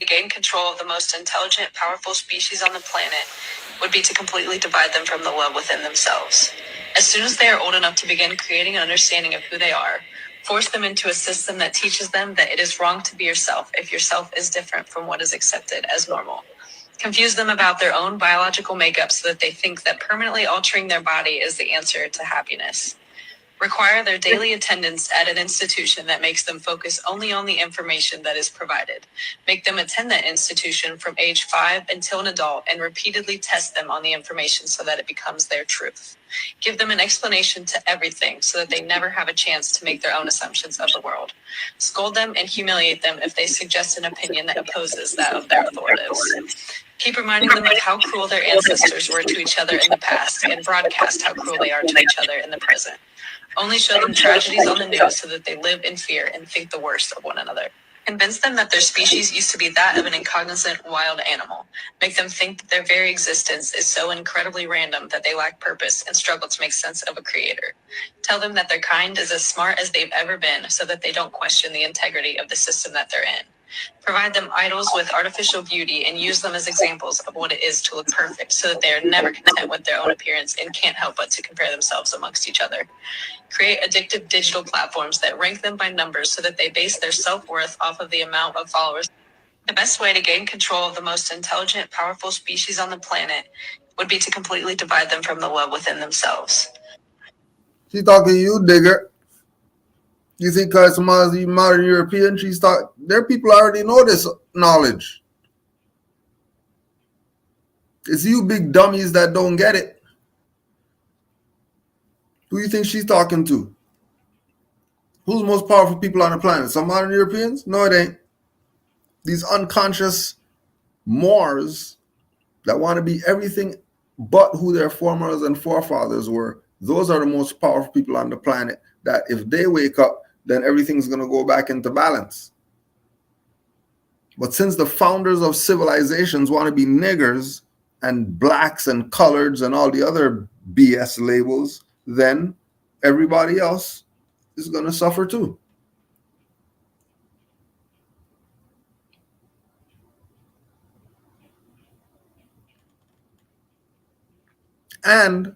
To gain control of the most intelligent, powerful species on the planet would be to completely divide them from the love within themselves. As soon as they are old enough to begin creating an understanding of who they are, force them into a system that teaches them that it is wrong to be yourself if yourself is different from what is accepted as normal. Confuse them about their own biological makeup so that they think that permanently altering their body is the answer to happiness. Require their daily attendance at an institution that makes them focus only on the information that is provided. Make them attend that institution from age 5 until an adult and repeatedly test them on the information so that it becomes their truth. Give them an explanation to everything so that they never have a chance to make their own assumptions of the world. Scold them and humiliate them if they suggest an opinion that opposes that of their authorities. Keep reminding them of how cruel their ancestors were to each other in the past and broadcast how cruel they are to each other in the present. Only show them tragedies on the news so that they live in fear and think the worst of one another. Convince them that their species used to be that of an incognizant wild animal. Make them think that their very existence is so incredibly random that they lack purpose and struggle to make sense of a creator. Tell them that their kind is as smart as they've ever been so that they don't question the integrity of the system that they're in. Provide them idols with artificial beauty and use them as examples of what it is to look perfect so that they are never content with their own appearance and can't help but to compare themselves amongst each other. Create addictive digital platforms that rank them by numbers so that they base their self-worth off of the amount of followers. The best way to gain control of the most intelligent, powerful species on the planet would be to completely divide them from the love within themselves. She talking to you, digger. You think because some of the modern European, she's talking, their people already know this knowledge. It's you big dummies that don't get it. Who you think she's talking to? Who's the most powerful people on the planet? Some modern Europeans? No, it ain't. These unconscious Moors that want to be everything but who their foremothers and forefathers were, those are the most powerful people on the planet, that if they wake up, then everything's going to go back into balance. But since the founders of civilizations want to be niggers and blacks and coloreds and all the other BS labels, then everybody else is going to suffer too. And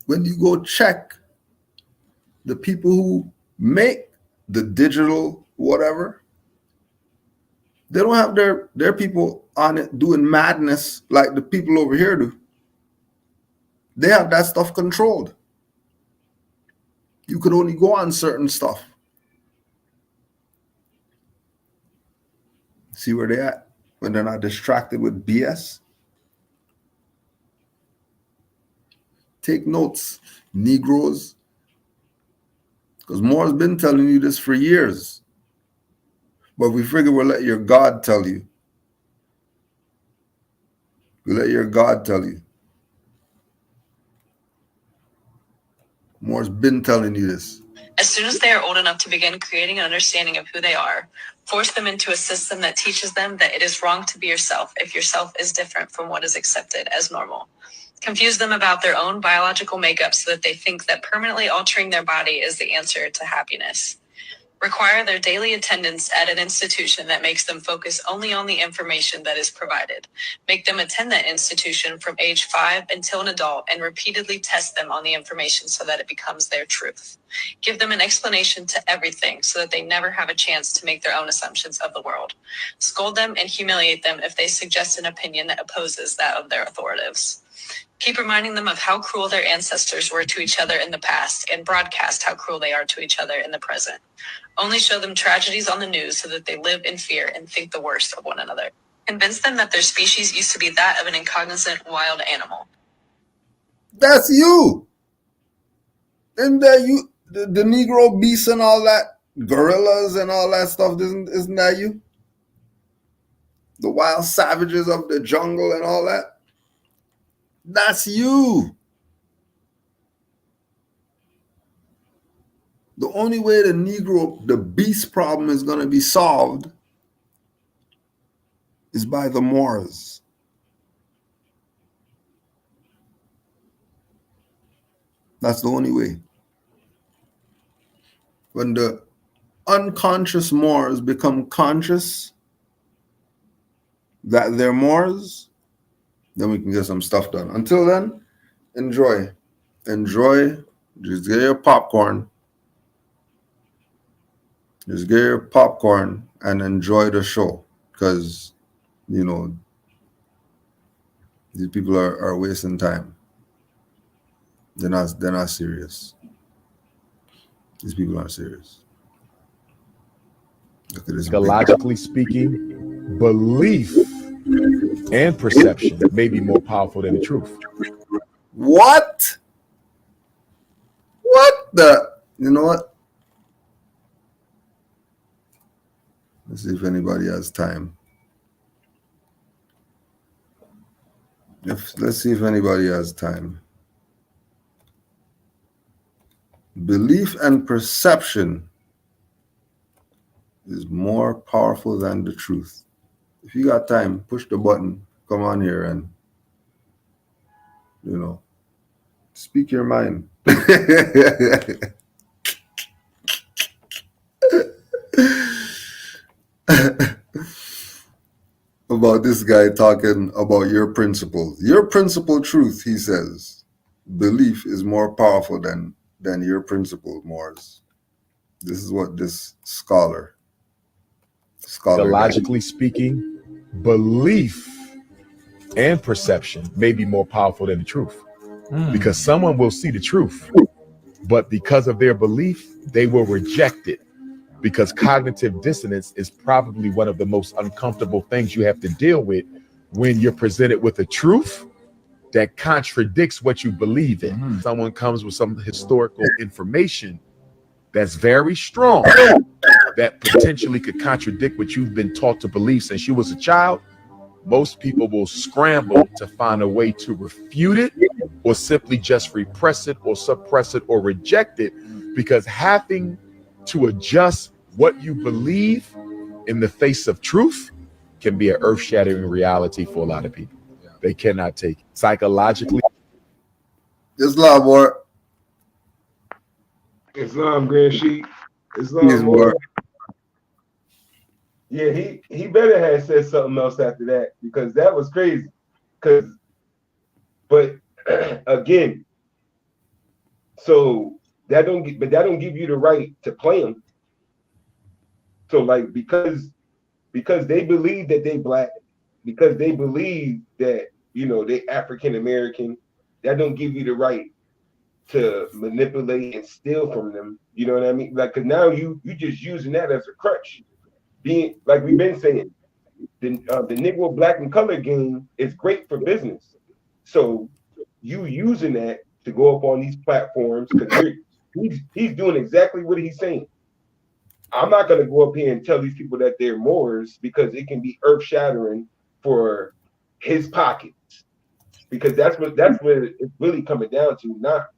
when you go check the people who make the digital whatever, they don't have their people on it doing madness like the people over here do. They have that stuff controlled. You could only go on certain stuff. See where they at when they're not distracted with BS. Take notes, Negroes, because Moore's been telling you this for years. But we figure we'll let your God tell you. We'll let your God tell you. Moore's been telling you this. As soon as they are old enough to begin creating an understanding of who they are, force them into a system that teaches them that it is wrong to be yourself if yourself is different from what is accepted as normal. Confuse them about their own biological makeup so that they think that permanently altering their body is the answer to happiness. Require their daily attendance at an institution that makes them focus only on the information that is provided. Make them attend that institution from age 5 until an adult and repeatedly test them on the information so that it becomes their truth. Give them an explanation to everything so that they never have a chance to make their own assumptions of the world. Scold them and humiliate them if they suggest an opinion that opposes that of their authorities. Keep reminding them of how cruel their ancestors were to each other in the past and broadcast how cruel they are to each other in the present. Only show them tragedies on the news so that they live in fear and think the worst of one another. Convince them that their species used to be that of an incognizant wild animal. That's you. Isn't that you? The Negro beasts and all that, gorillas and all that stuff, isn't that you? The wild savages of the jungle and all that. That's you. The only way the beast problem is going to be solved is by the Moors. That's the only way. When the unconscious Moors become conscious that they're Moors, then we can get some stuff done. Until then, enjoy. Enjoy. Just get your popcorn. Just get your popcorn and enjoy the show. Because, you know, these people are wasting time. They're not serious. These people aren't serious. Look at this. Psychologically speaking, belief and perception may be more powerful than the truth. What? What the? You know what? Let's see if anybody has time. Let's see if anybody has time. Belief and perception is more powerful than the truth. If you got time, push the button. Come on here and, you know, speak your mind. about this guy talking about your principles. Your principle truth, he says, belief is more powerful than your principle, Moors. This is what this scholar Logically speaking, belief and perception may be more powerful than the truth. Because someone will see the truth, but because of their belief, they will reject it. Because cognitive dissonance is probably one of the most uncomfortable things you have to deal with when you're presented with a truth that contradicts what you believe in. Someone comes with some historical information that's very strong that potentially could contradict what you've been taught to believe since you was a child. Most people will scramble to find a way to refute it or simply just repress it or suppress it or reject it, because having to adjust what you believe in the face of truth can be an earth-shattering reality for a lot of people. They cannot take it. Psychologically. Islam, boy. Islam, Grand Sheik. Islam, boy. Yeah, he better have said something else after that, because that was crazy. But again, so that don't give you the right to play them. So like because they believe that they black, because they believe that they African American, that don't give you the right to manipulate and steal from them. You know what I mean? Like, cause now you just using that as a crutch. Being like we've been saying, the Negro, black, and color game is great for business. So you using that to go up on these platforms, because he's doing exactly what he's saying. I'm not going to go up here and tell these people that they're Moors, because it can be earth shattering for his pockets. Because that's what it's really coming down to, not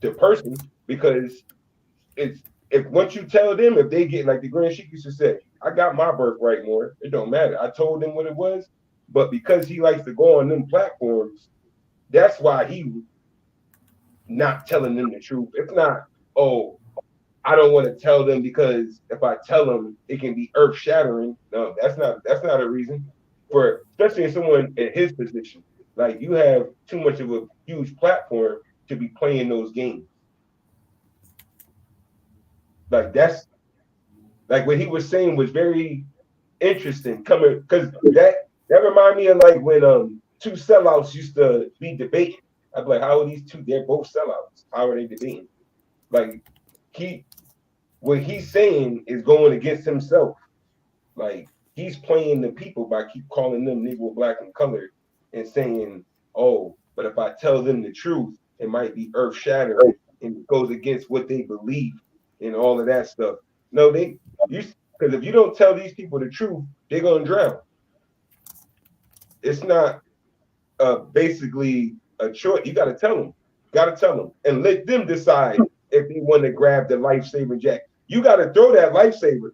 the person. Because if once you tell them, if they get, like the Grand Sheik used to say, I got my birthright, more. It don't matter. I told them what it was, but because he likes to go on them platforms, that's why he not telling them the truth. It's not, oh, I don't want to tell them because if I tell them, it can be earth shattering. No, that's not a reason for, especially in someone in his position. Like, you have too much of a huge platform to be playing those games. Like, that's like what he was saying was very interesting, coming, because that reminded me of like when two sellouts used to be debating. I'd be like, how are these two? They're both sellouts. How are they debating? Like, what he's saying is going against himself. Like, he's playing the people by keep calling them Negro, black, and colored, and saying, oh, but if I tell them the truth, it might be earth shattering, and it goes against what they believe and all of that stuff. No, because if you don't tell these people the truth, they're gonna drown. It's not basically a choice. You gotta tell them, and let them decide if they want to grab the life-saving jacket. You gotta throw that lifesaver,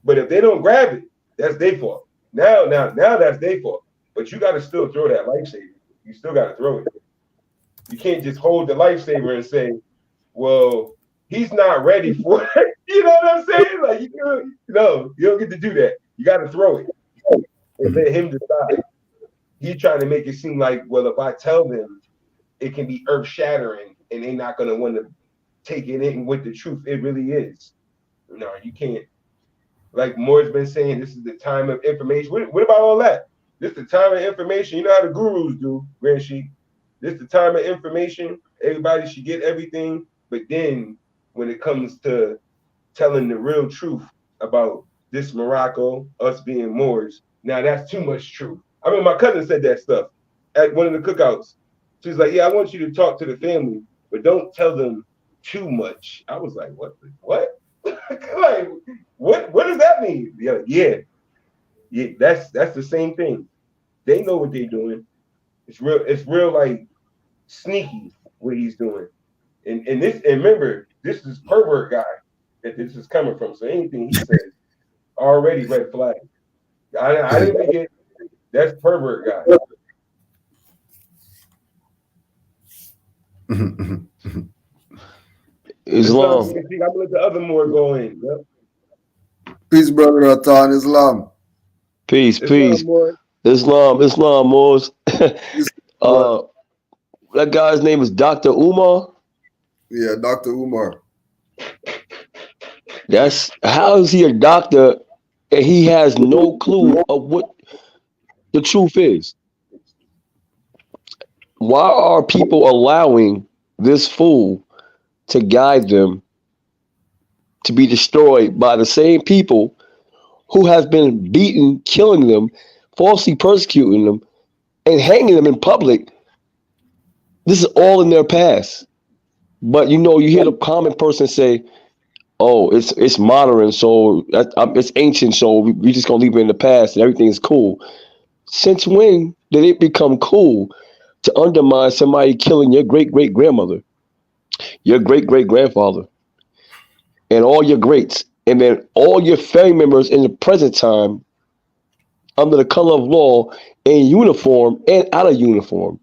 but if they don't grab it, that's their fault. Now that's their fault. But you gotta still throw that lifesaver. You still gotta throw it. You can't just hold the lifesaver and say, well, he's not ready for it. You know what I'm saying? Like, you don't get to do that. You got to throw it and let him decide. He's trying to make it seem like, well, if I tell them, it can be earth shattering, and they're not going to want to take it in with the truth. It really is. No, you can't. Like Moore's been saying, this is the time of information. What about all that? This is the time of information. You know how the gurus do, Grand Sheik. This is the time of information. Everybody should get everything. But then when it comes to telling the real truth about this Morocco, us being Moors, now that's too much truth. I mean, my cousin said that stuff at one of the cookouts. She's like, yeah, I want you to talk to the family, but don't tell them too much. I was like, what? Like, what does that mean? Yeah, that's the same thing. They know what they're doing. It's real like sneaky what he's doing. And remember, this is pervert guy that this is coming from. So anything he says, already red flag. I didn't forget, that's pervert guy. Islam. I'm gonna let the other Moor go in. Yep. Peace, brother Atan. Islam. Peace, Islam peace. Moors. Islam Moors. What? That guy's name is Dr. Umar. Yeah, Dr. Umar. That's how is he a doctor and he has no clue of what the truth is? Why are people allowing this fool to guide them to be destroyed by the same people who has been beaten, killing them, falsely persecuting them, and hanging them in public? This is all in their past. But you hear the common person say, "Oh, it's modern, so it's ancient, so we just gonna leave it in the past and everything's cool." Since when did it become cool to undermine somebody killing your great great grandmother, your great great grandfather, and all your greats, and then all your family members in the present time under the color of law in uniform and out of uniform?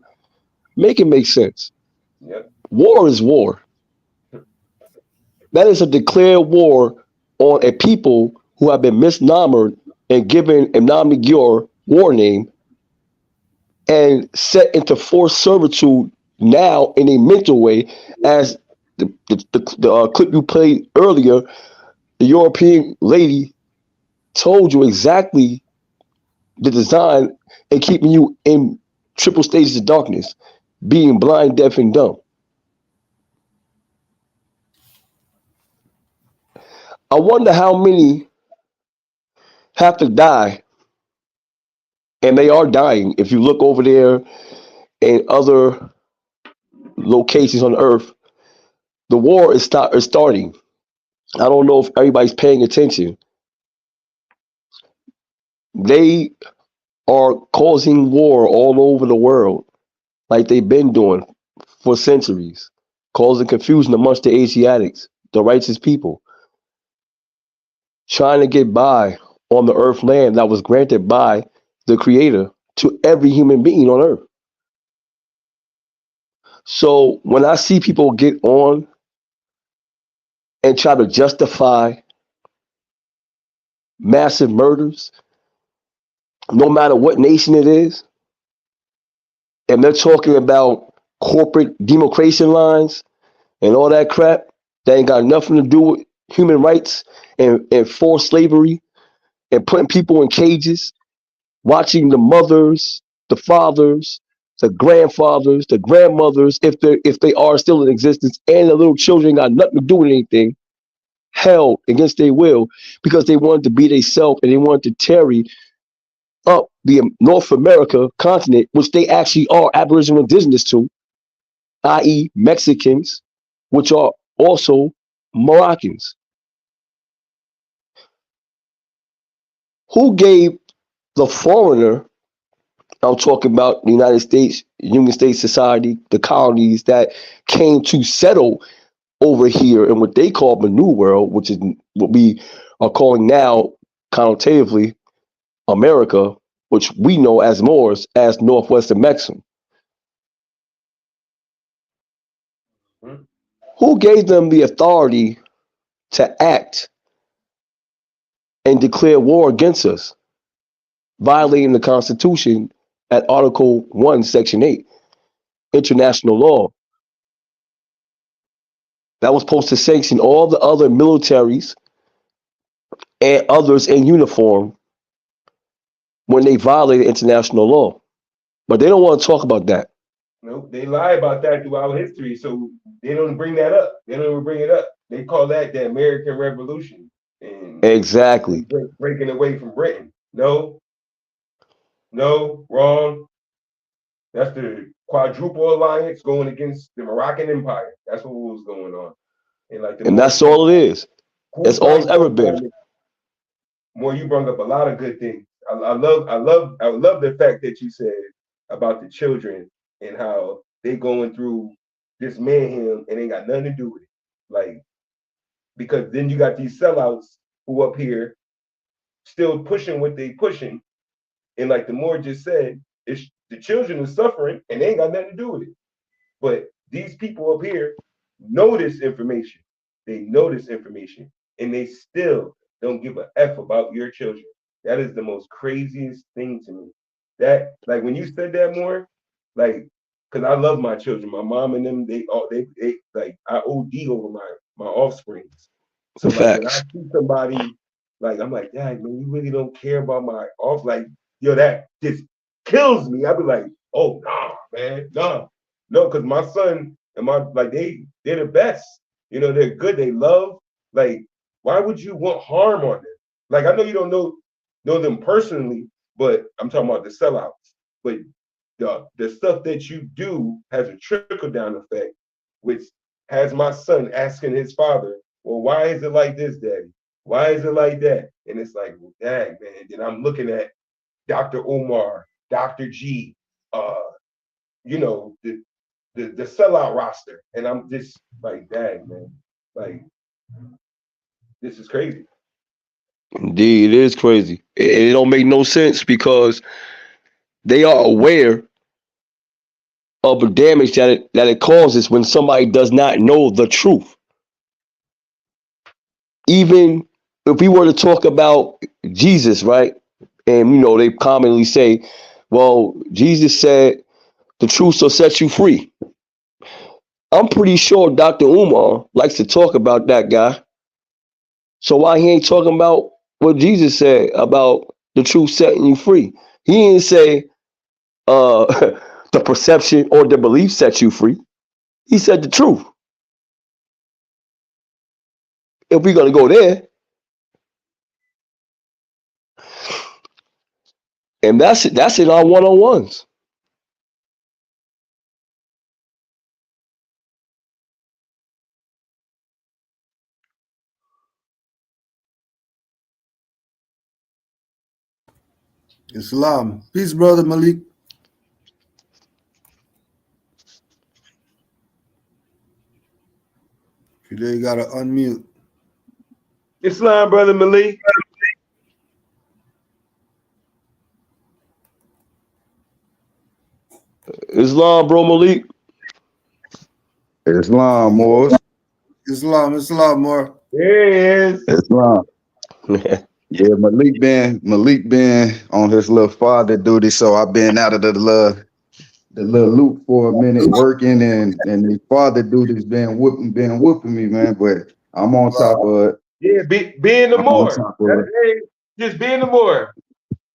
Make it make sense. Yep. War is war. That is a declared war on a people who have been misnomered and given a non-Magyar war name and set into forced servitude now in a mental way, as the clip you played earlier, the European lady told you exactly the design and keeping you in triple stages of darkness, being blind, deaf, and dumb. I wonder how many have to die, and they are dying. If you look over there in other locations on Earth, the war is starting. I don't know if everybody's paying attention. They are causing war all over the world, like they've been doing for centuries, causing confusion amongst the Asiatics, the righteous people, trying to get by on the earth land that was granted by the Creator to every human being on earth. So when I see people get on and try to justify massive murders, no matter what nation it is, and they're talking about corporate demarcation lines and all that crap that ain't got nothing to do with human rights and forced slavery and putting people in cages, watching the mothers, the fathers, the grandfathers, the grandmothers, if they are still in existence, and the little children got nothing to do with anything, held against their will because they wanted to be themselves and they wanted to tarry up the North America continent, which they actually are Aboriginal indigenous to, i.e. Mexicans, which are also Moroccans. Who gave the foreigner, I'm talking about the United States, Union States Society, the colonies that came to settle over here in what they call the New World, which is what we are calling now connotatively America, which we know as Moors, as Northwestern Mexico. Who gave them the authority to act and declare war against us, violating the Constitution at Article 1, Section 8, international law? That was supposed to sanction all the other militaries and others in uniform when they violated international law. But they don't want to talk about that. Nope, they lie about that throughout history, so they don't bring that up. They don't even bring it up. They call that the American Revolution and Exactly. breaking away from Britain. No, wrong. That's the Quadruple Alliance going against the Moroccan Empire. That's what was going on. And that's all it is. That's all it's ever been. More, you brought up a lot of good things. I love the fact that you said about the children and how they going through this mayhem and ain't got nothing to do with it. Like, because then you got these sellouts who up here still pushing what they pushing, and like the Moor just said, it's the children are suffering and they ain't got nothing to do with it. But these people up here know this information. They know this information, and they still don't give a F about your children. That is the most craziest thing to me. That, like, when you said that more, like, because I love my children, my mom and them, they like, I OD over my offspring. So like when I Facts. see somebody, like, I'm like, Dad, man, you really don't care about my off, like, yo, that just kills me. I be like, oh nah, man, nah, no, because my son and my, like, they're the best. You know, they're good. They love. Like, why would you want harm on them? Like, I know you don't know them personally, but I'm talking about the sellouts. But the stuff that you do has a trickle down effect, which has my son asking his father, well, why is it like this, Daddy? Why is it like that? And it's like, well, dang, man. And then I'm looking at Dr. Omar, Dr. G, you know, the sellout roster. And I'm just like, dang, man. Like, this is crazy. Indeed, it is crazy. It don't make no sense because they are aware of the damage that it causes when somebody does not know the truth. Even if we were to talk about Jesus, right? And you know, they commonly say, well, Jesus said the truth shall set you free. I'm pretty sure Dr. Umar likes to talk about that guy. So why he ain't talking about what Jesus said about the truth setting you free? He didn't say the perception or the belief sets you free. He said the truth. If we're gonna go there, and that's in our one-on-ones. Islam. Peace, brother Malik. You gotta unmute. Islam, brother Malik. Islam, bro, Malik. Islam, Moors. Islam, more. There he is. Islam. Yeah, Malik been on his little father duty, so I've been out of the little loop for a minute working, and the father duty's been whooping me, man. But I'm on top of it. Yeah, being the I'm on Moor. top of it. Hey, just being the Moor.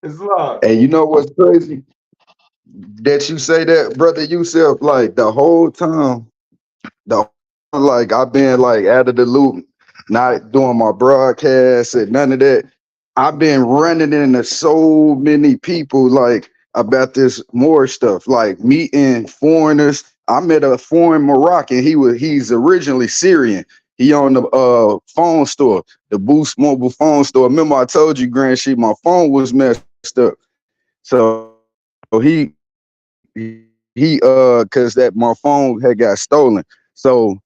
Islam. And you know what's crazy? That you say that, brother Yusuf, like the whole time, like I've been like out of the loop, not doing my broadcast and none of that. I've been running into so many people like about this Moorish stuff, like meeting foreigners. I met a foreign Moroccan. He's originally Syrian. He owned the phone store, the Boost mobile phone store. Remember I told you, Grand Sheet, my phone was messed up. So he cause that my phone had got stolen. So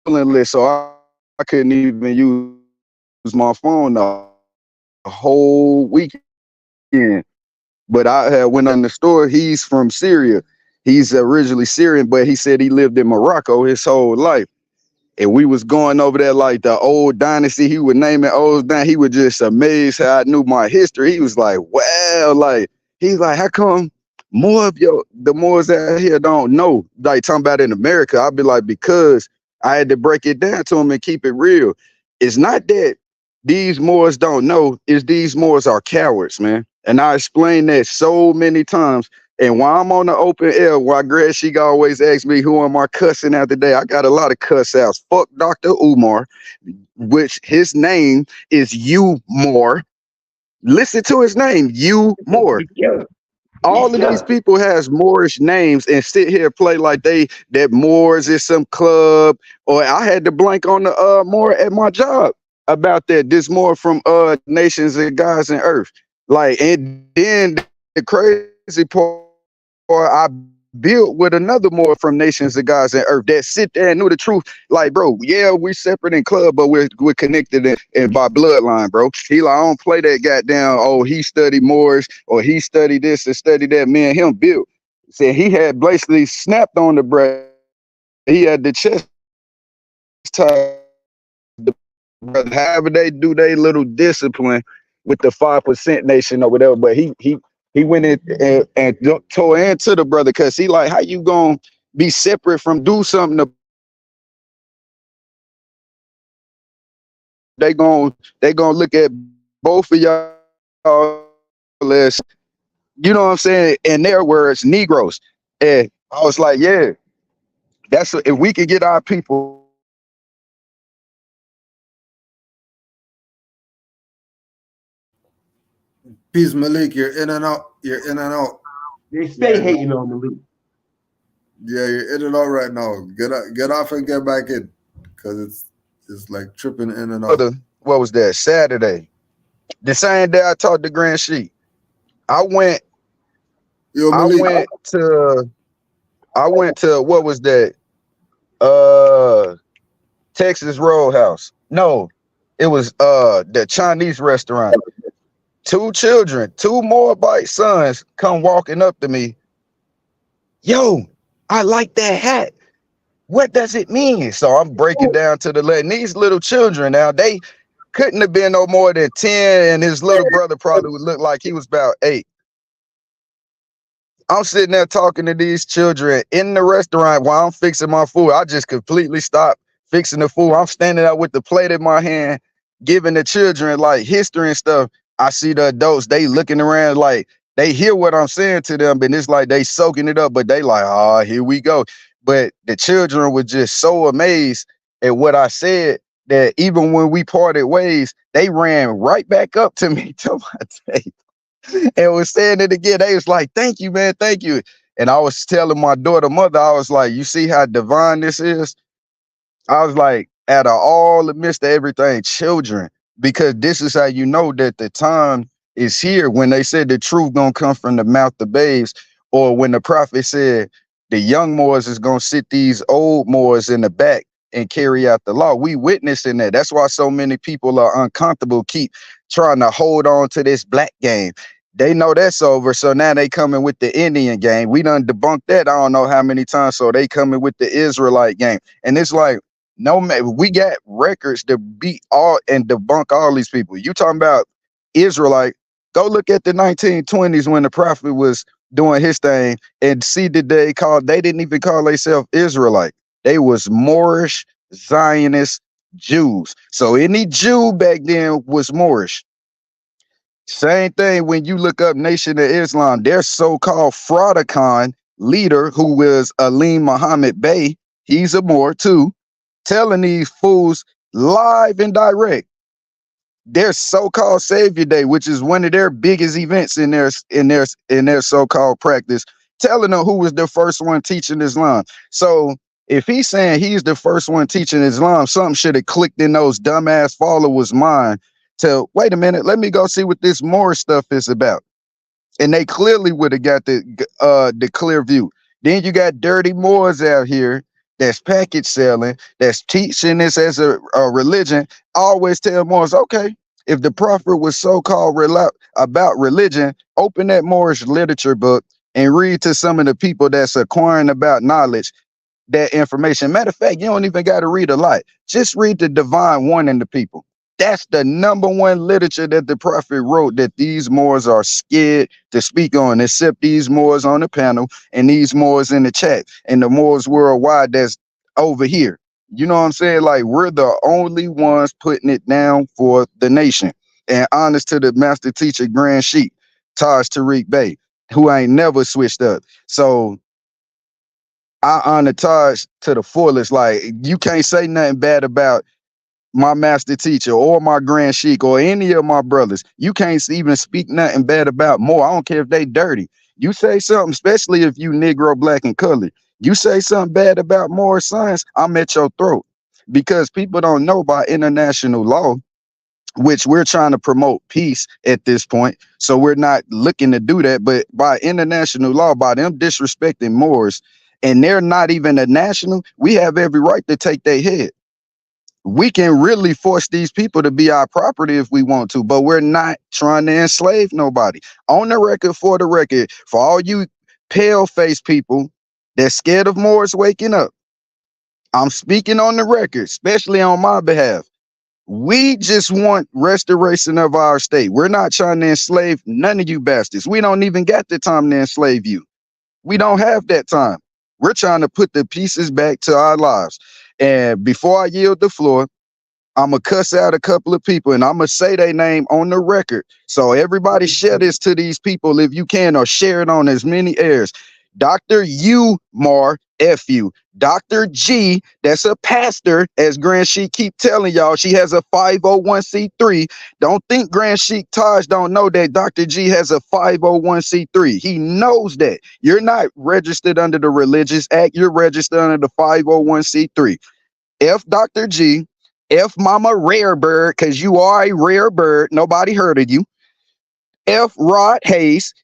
I couldn't even use my phone the whole weekend. But I had went on the store. He's from Syria. He's originally Syrian, but he said he lived in Morocco his whole life. And we was going over there like the old dynasty. He would name it old dynasty. He was just amazed how I knew my history. He was like, well, like, he's like, how come more of the Moors out here don't know? Like talking about in America, I'd be like, because I had to break it down to him and keep it real. It's not that these Moors don't know, it's these Moors are cowards, man. And I explained that so many times. And while I'm on the open air, while Greg Sheik always asks me who am I cussing out today, I got a lot of cuss outs. Fuck Dr. Umar, which his name is U Moore. Listen to his name, U Moore. All of these people has Moorish names and sit here play like that Moors is some club. Or I had to blank on the Moor at my job about that. This Moor from Nations and Gods and Earth. Like, and then the crazy part, I built with another Moor from Nations of Gods and Earth that sit there and knew the truth. Like, bro, yeah, we're separate in club, but we're connected and by bloodline, bro. He like, I don't play that goddamn, oh, he studied Moorish or he studied this and studied that. Me and him built. Said he had basically snapped on the bread. He had the chest tie, the brother. However they do their little discipline with the 5% nation or whatever. But he went in and tore into the brother because he like, how you gonna be separate from do something? They gonna look at both of y'all as, you know what I'm saying, in their words, Negroes. And I was like, yeah, that's if we could get our people. Peace, Malik. You're in and out. You're in and out. They stay hating on Malik. Yeah, you're in and out right now. Get off and get back in, because it's like tripping in and out. What was that? Saturday, the same day I taught the Grand Sheik. I went to what was that? Texas Roadhouse. No, it was the Chinese restaurant. 2 children, 2 Moabite sons come walking up to me. Yo, I like that hat. What does it mean? So I'm breaking down to the legend. These little children now, they couldn't have been no more than 10, and his little brother probably would look like he was about 8. I'm sitting there talking to these children in the restaurant while I'm fixing my food. I just completely stopped fixing the food. I'm standing out with the plate in my hand, giving the children like history and stuff. I see the adults, they looking around like they hear what I'm saying to them, but it's like they soaking it up, but they like, oh, here we go. But the children were just so amazed at what I said that even when we parted ways, they ran right back up to me to my table and was saying it again. They was like, thank you, man, thank you. And I was telling my daughter mother, I was like, you see how divine this is? I was like, out of all the midst of everything, children, because this is how you know that the time is here when they said the truth gonna come from the mouth of babes, or when the prophet said the young Moors is gonna sit these old Moors in the back and carry out the law. We witnessing that. That's why so many people are uncomfortable, keep trying to hold on to this black game. They know that's over, so now they coming with the Indian game. We done debunked that I don't know how many times, so they coming with the Israelite game. And it's like, no, man, we got records to beat all and debunk all these people. You talking about Israelite? Go look at the 1920s when the prophet was doing his thing and see that they didn't even call themselves Israelite. They was Moorish Zionist Jews. So any Jew back then was Moorish. Same thing when you look up Nation of Islam, their so-called Fraudicon leader, who was Alim Muhammad Bey, he's a Moor too, telling these fools live and direct their so-called Savior Day, which is one of their biggest events in their so-called practice, telling them who was the first one teaching Islam. So if he's saying he's the first one teaching Islam, something should have clicked in those dumbass followers' mind to, wait a minute, let me go see what this Moorish stuff is about. And they clearly would have got the clear view. Then you got dirty Moors out here that's package selling, that's teaching this as a religion. Always tell Moors, okay, if the prophet was so-called about religion, open that Moorish literature book and read to some of the people that's acquiring about knowledge that information. Matter of fact, you don't even got to read a lot. Just read the divine one in the people. That's the #1 literature that the prophet wrote that these Moors are scared to speak on, except these Moors on the panel and these Moors in the chat and the Moors worldwide that's over here. You know what I'm saying? Like, we're the only ones putting it down for the nation. And honest to the master teacher, Grand Sheik, Taj Tariq Bey, who ain't never switched up. So I honor Taj to the fullest. Like, you can't say nothing bad about my master teacher or my Grand Sheik or any of my brothers. You can't even speak nothing bad about Moor. I don't care if they dirty. You say something, especially if you Negro, black, and colored. You say something bad about Moorish science, I'm at your throat. Because people don't know by international law, which we're trying to promote peace at this point. So we're not looking to do that. But by international law, by them disrespecting Moors, and they're not even a national, we have every right to take their head. We can really force these people to be our property if we want to, but we're not trying to enslave nobody. On the record, for the record, for all you pale-faced people that's scared of Moors waking up, I'm speaking on the record, especially on my behalf. We just want restoration of our state. We're not trying to enslave none of you bastards. We don't even got the time to enslave you. We don't have that time. We're trying to put the pieces back to our lives. And before I yield the floor, I'm going to cuss out a couple of people and I'm going to say their name on the record. So everybody share this to these people if you can, or share it on as many airs. Dr. Umar, F-U. Dr. G, that's a pastor, as Grand Sheik keep telling y'all. She has a 501c3. Don't think Grand Sheik Taj don't know that Dr. G has a 501c3. He knows that. You're not registered under the Religious Act. You're registered under the 501c3. F Dr. G, F Mama Rare Bird, because you are a rare bird. Nobody heard of you. F Rod Hayes,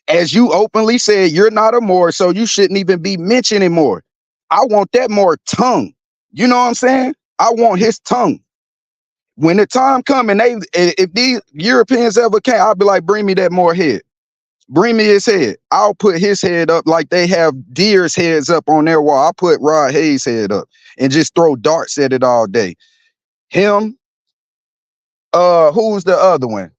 as you openly said, you're not a Moor, so you shouldn't even be mentioning Moor. I want that Moor tongue. You know what I'm saying? I want his tongue. When the time come and if these Europeans ever came, I'll be like, bring me that Moor head. Bring me his head. I'll put his head up like they have deer's heads up on their wall. I'll put Rod Hayes' head up and just throw darts at it all day. Him, who's the other one?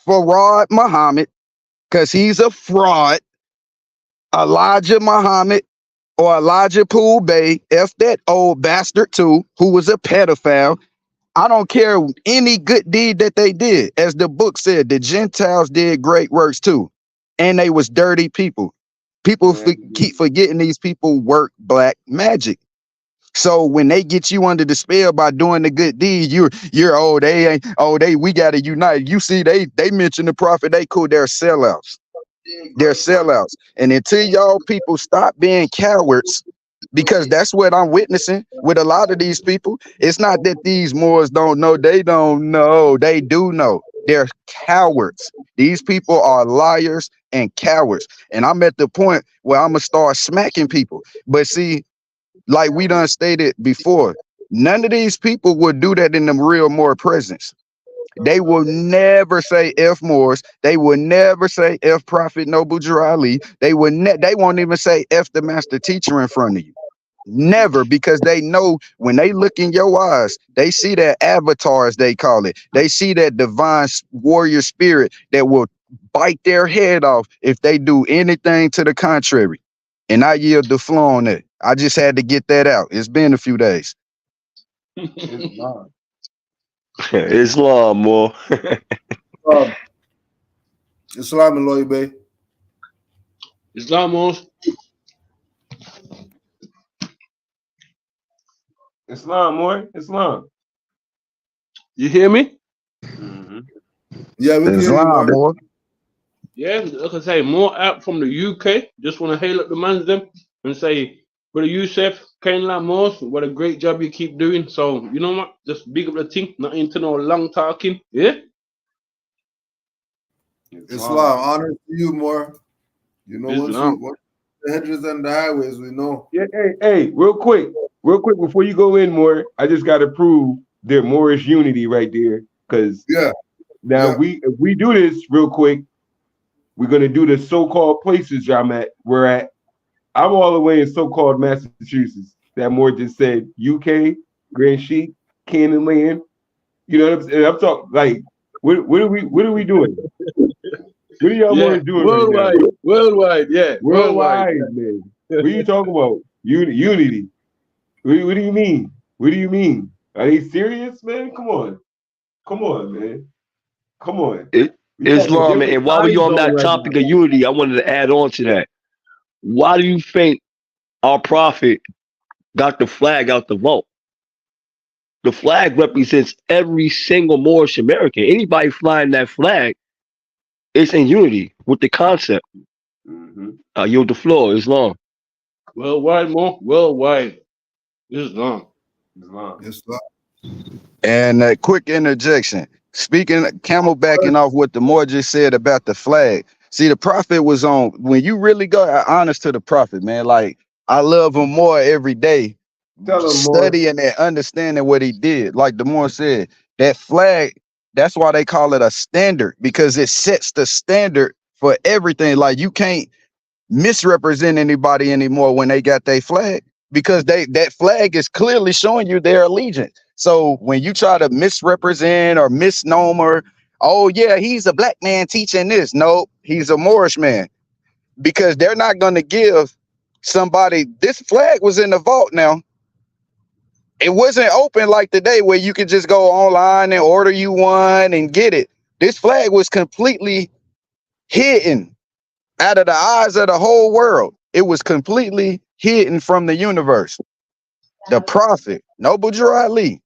Farad Muhammad, because he's a fraud. Elijah Muhammad or Elijah Poole Bay, F that old bastard too, who was a pedophile. I don't care any good deed that they did. As the book said, the Gentiles did great works too. And they was dirty people. People keep forgetting these people work black magic. So when they get you under the spell by doing the good deed, we gotta unite. You see, they mention the prophet, they cool, they're sellouts. They're sellouts. And until y'all people stop being cowards, because that's what I'm witnessing with a lot of these people. It's not that these Moors don't know, they don't know, they do know. They're cowards. These people are liars and cowards. And I'm at the point where I'm gonna start smacking people. But see, like we done stated before, none of these people would do that in the real Moor presence. They will never say F Moors. They will never say F Prophet Noble Ali. They won't even say F the master teacher in front of you. Never, because they know when they look in your eyes, they see that avatar, as they call it. They see that divine warrior spirit that will bite their head off if they do anything to the contrary. And I yield the floor on it. I just had to get that out. It's been a few days. Islam, more. Islam and Loy Bay. Islam, more. Islam, more. Islam. You hear me? Mm-hmm. Yeah, we can hear you, more. Yeah, like I say, more out from the UK. Just want to hail up the man's them and say, Brother Yusuf, Canaanland Moors, what a great job you keep doing. So, you know what? Just big up the thing, not into no long talking. Yeah? Islam, honor to you, more. You know, once the hedges and the highways, we know. Yeah, hey, real quick before you go in, more, I just got to prove their Moorish unity right there. Because if we do this real quick, we're going to do the so-called places we're at. I'm all the way in so-called Massachusetts. That Moore just said UK, Grand Sheik, Canaanland. You know what I'm saying? I'm talking like, what are we doing? What are y'all Moors doing? Worldwide, right now? worldwide, yeah. Worldwide, man. What are you talking about? Unity. What do you mean? What do you mean? Are they serious, man? Come on, man. Come on. Islam, and while we're on that topic of unity, I wanted to add on to that. Why do you think our prophet got the flag out the vault? The flag represents every single Moorish American. Anybody flying that flag is in unity with the concept. I yield the floor, Islam. Worldwide, more worldwide. Islam. And a quick interjection. Speaking, camelbacking off what the Moor just said about the flag. See, the prophet was on, when you really go honest to the prophet, man, like I love him more every day. Studying and understanding what he did. Like the Moor said, that flag, that's why they call it a standard, because it sets the standard for everything. Like you can't misrepresent anybody anymore when they got their flag, because that flag is clearly showing you their allegiance. So when you try to misrepresent or misnomer, oh yeah, he's a black man teaching this. No, he's a Moorish man, because they're not going to give somebody. This flag was in the vault. Now, it wasn't open like today where you could just go online and order you one and get it. This flag was completely hidden out of the eyes of the whole world. It was completely hidden from the universe. The prophet, Noble Drew Ali,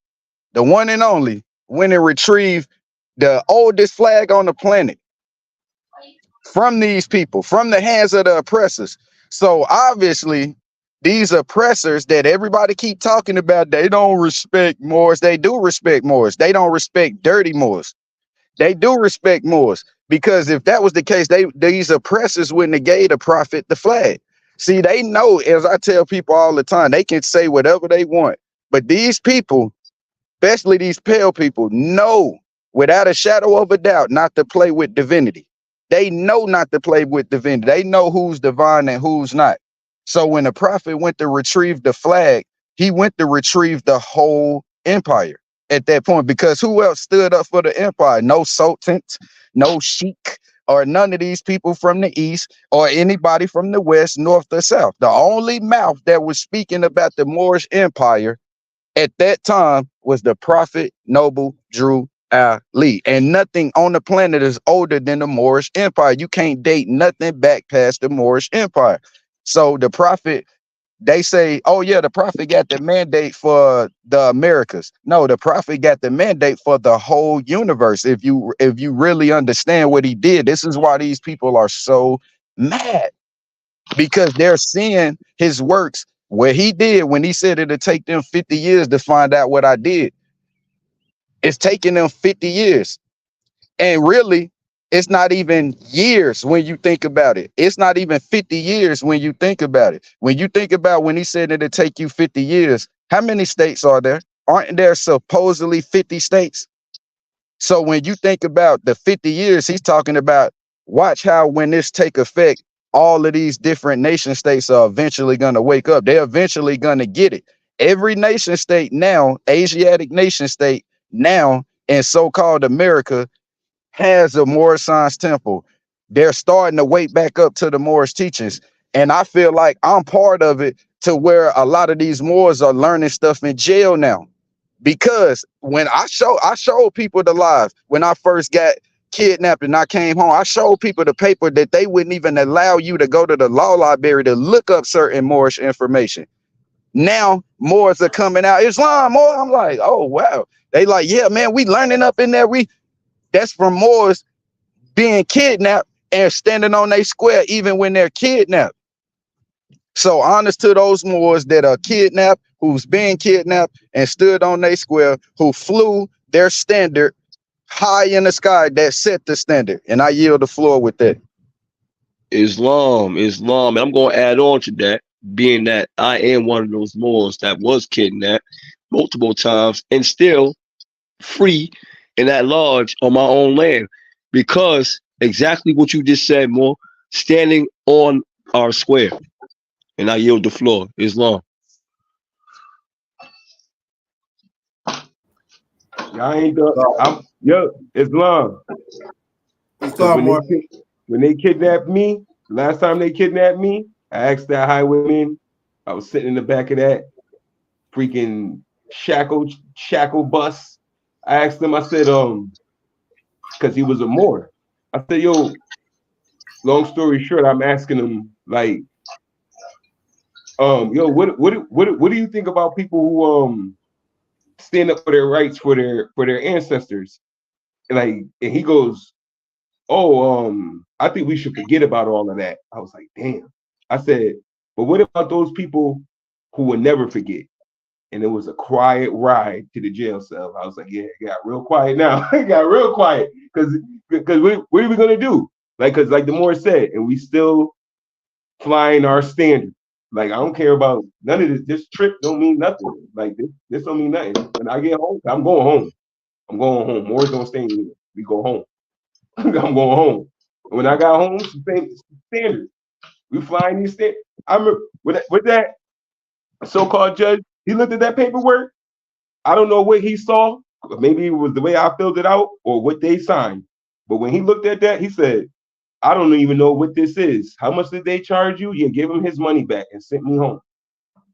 the one and only, went and retrieved the oldest flag on the planet from these people, from the hands of the oppressors. So obviously, these oppressors that everybody keep talking about, they don't respect Moors. They do respect Moors. They don't respect dirty Moors. They do respect Moors, because if that was the case, these oppressors wouldn't have gave the prophet the flag. See, they know, as I tell people all the time, they can say whatever they want, but these people, especially these pale people, know without a shadow of a doubt not to play with divinity. They know not to play with divinity. They know who's divine and who's not. So when the prophet went to retrieve the flag, he went to retrieve the whole empire at that point, because who else stood up for the empire? No sultans, no sheik, or none of these people from the east, or anybody from the west, north, or south. The only mouth that was speaking about the Moorish empire at that time was the prophet Noble Drew Ali. And nothing on the planet is older than the Moorish empire. You can't date nothing back past the Moorish empire. So the prophet, they say, oh yeah, the prophet got the mandate for the Americas. No, the prophet got the mandate for the whole universe. If you really understand what he did, this is why these people are so mad, because they're seeing his works, what he did when he said it'd take them 50 years to find out what I did. It's taking them 50 years. And really, it's not even years when you think about it. It's not even 50 years when you think about it. When you think about when he said it'd take you 50 years, how many states are there? Aren't there supposedly 50 states? So when you think about the 50 years, he's talking about, watch how when this take effect, all of these different nation states are eventually going to wake up. They're eventually going to get it. Every nation state now, Asiatic nation state now, in so-called America, has a Moorish Science Temple. They're starting to wake back up to the Moorish teachings. And I feel like I'm part of it, to where a lot of these Moors are learning stuff in jail now. Because when I showed people the live, when I first got kidnapped and I came home, I showed people the paper that they wouldn't even allow you to go to the law library to look up certain Moorish information. Now Moors are coming out, Islam, Moor. I'm like, oh wow. They like, yeah, man, we learning up in there. That's from Moors being kidnapped and standing on their square even when they're kidnapped. So honest to those Moors that are kidnapped, who's been kidnapped and stood on their square, who flew their standard high in the sky, that set the standard. And I yield the floor with that. Islam. And I'm going to add on to that, being that I am one of those Moors that was kidnapped multiple times and still free and at large on my own land, because exactly what you just said, Moor, standing on our square. And I yield the floor. Islam. Y'all ain't done. Islam. When they kidnapped me, last time they kidnapped me, I asked that highwayman. I was sitting in the back of that freaking shackle bus. I asked him, I said, because he was a Moor. I said, yo, long story short, I'm asking him, like, yo, what do you think about people who stand up for their rights for their ancestors? And he goes, oh, I think we should forget about all of that. I was like, damn. I said, but what about those people who will never forget? And it was a quiet ride to the jail cell. I was like, yeah, it got real quiet now. It got real quiet, because what are we gonna do? Because the Moor said, and we still flying our standard. Like, I don't care about none of this. This trip don't mean nothing. Like, this don't mean nothing. When I get home, I'm going home. I'm going home. Moors don't stay here. We go home. I'm going home. And when I got home, it's the same standard. We flying these things. I remember with that. so-called judge, he looked at that paperwork. I don't know what he saw. Maybe it was the way I filled it out or what they signed. But when he looked at that, he said, I don't even know what this is. How much did they charge you? You give him his money back and sent me home.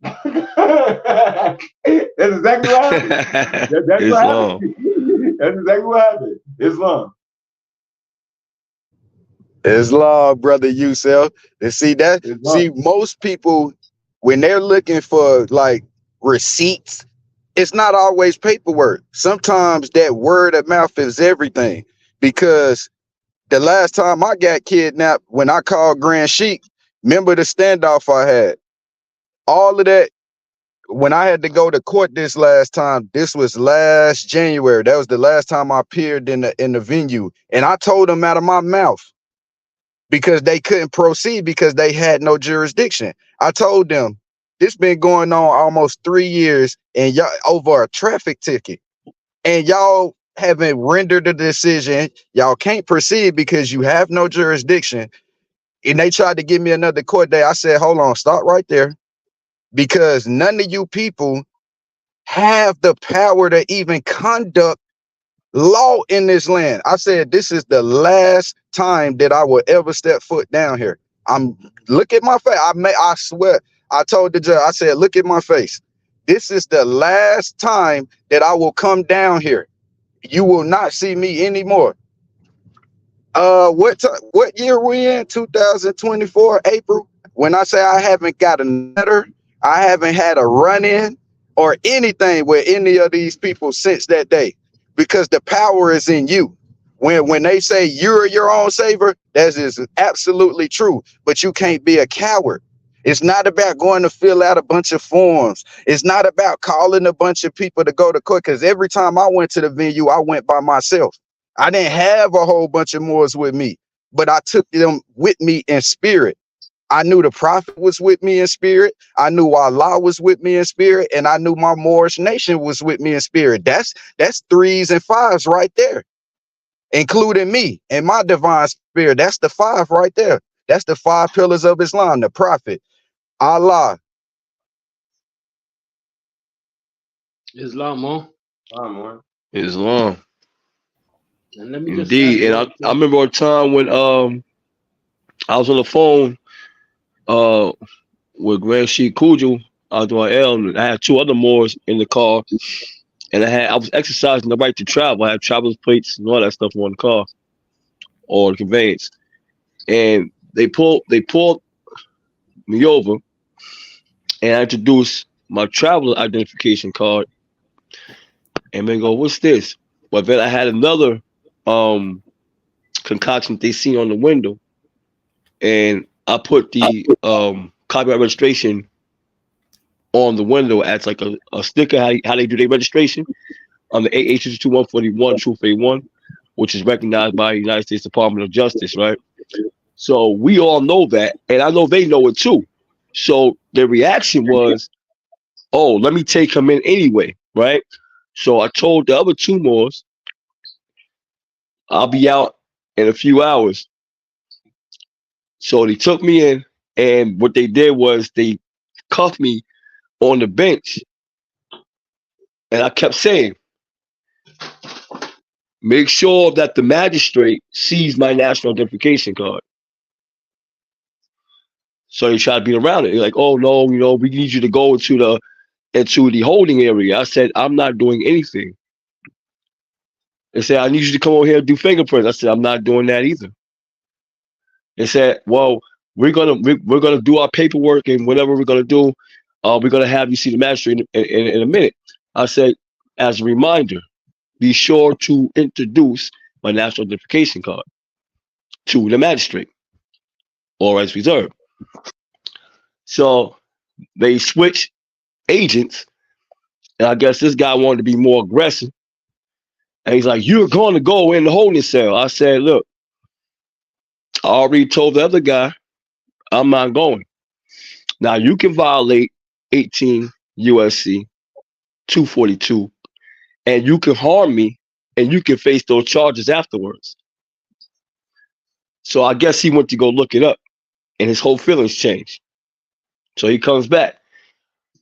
That's exactly what happened. That's what happened. That's exactly what happened. Islam. Islam, brother Yusuf. And see that? See, most people, when they're looking for like receipts, it's not always paperwork. Sometimes that word of mouth is everything. Because the last time I got kidnapped, when I called Grand Sheik, remember the standoff I had? All of that, when I had to go to court this last time, this was last January. That was the last time I appeared in the venue. And I told them out of my mouth, because they couldn't proceed because they had no jurisdiction. I told them, this been going on almost 3 years and y'all over a traffic ticket. And y'all haven't rendered a decision. Y'all can't proceed because you have no jurisdiction. And they tried to give me another court day. I said, hold on, stop right there. Because none of you people have the power to even conduct law in this land. I said, this is the last time that I will ever step foot down here. Look at my face. I swear, I told the judge, I said, look at my face. This is the last time that I will come down here. You will not see me anymore. What year we in? 2024, April. When I say I haven't got a letter, I haven't had a run-in or anything with any of these people since that day. Because the power is in you. When they say you're your own savior, that is absolutely true. But you can't be a coward. It's not about going to fill out a bunch of forms. It's not about calling a bunch of people to go to court. Because every time I went to the venue, I went by myself. I didn't have a whole bunch of Moors with me, but I took them with me in spirit. I knew the Prophet was with me in spirit. I knew Allah was with me in spirit, and I knew my Moorish nation was with me in spirit. That's 3s and 5s right there, including me and my divine spirit. That's the 5 right there. That's the 5 pillars of Islam: the Prophet, Allah. Islam, Islam. And let me just Indeed. And I remember a time when I was on the phone with Grand Sheik Kujul and I had 2 other Moors in the car, and I was exercising the right to travel. I had traveler's plates and all that stuff on the car or the conveyance. And they pulled me over, and I introduced my traveler identification card. And they go, "What's this?" But then I had another concoction they see on the window, and I put the copyright registration on the window as like a sticker, how they do their registration on the AH-2141 Truth A1, which is recognized by the United States Department of Justice, right? So we all know that, and I know they know it too. So the reaction was, oh, let me take him in anyway, right? So I told the other 2 Moors, I'll be out in a few hours. So they took me in, and what they did was they cuffed me on the bench. And I kept saying, make sure that the magistrate sees my national identification card. So they tried to beat around it. They're like, oh no, we need you to go into the holding area. I said, I'm not doing anything. They said, I need you to come over here and do fingerprints. I said, I'm not doing that either. They said, well, we're gonna do our paperwork and whatever we're gonna do. We're gonna have you see the magistrate in a minute. I said, as a reminder, be sure to introduce my national identification card to the magistrate or as reserved. So they switched agents, and I guess this guy wanted to be more aggressive. And he's like, you're going to go in the holding cell. I said, look, I already told the other guy I'm not going. Now you can violate 18 USC 242, and you can harm me, and you can face those charges afterwards. So I guess he went to go look it up, and his whole feelings changed. So he comes back.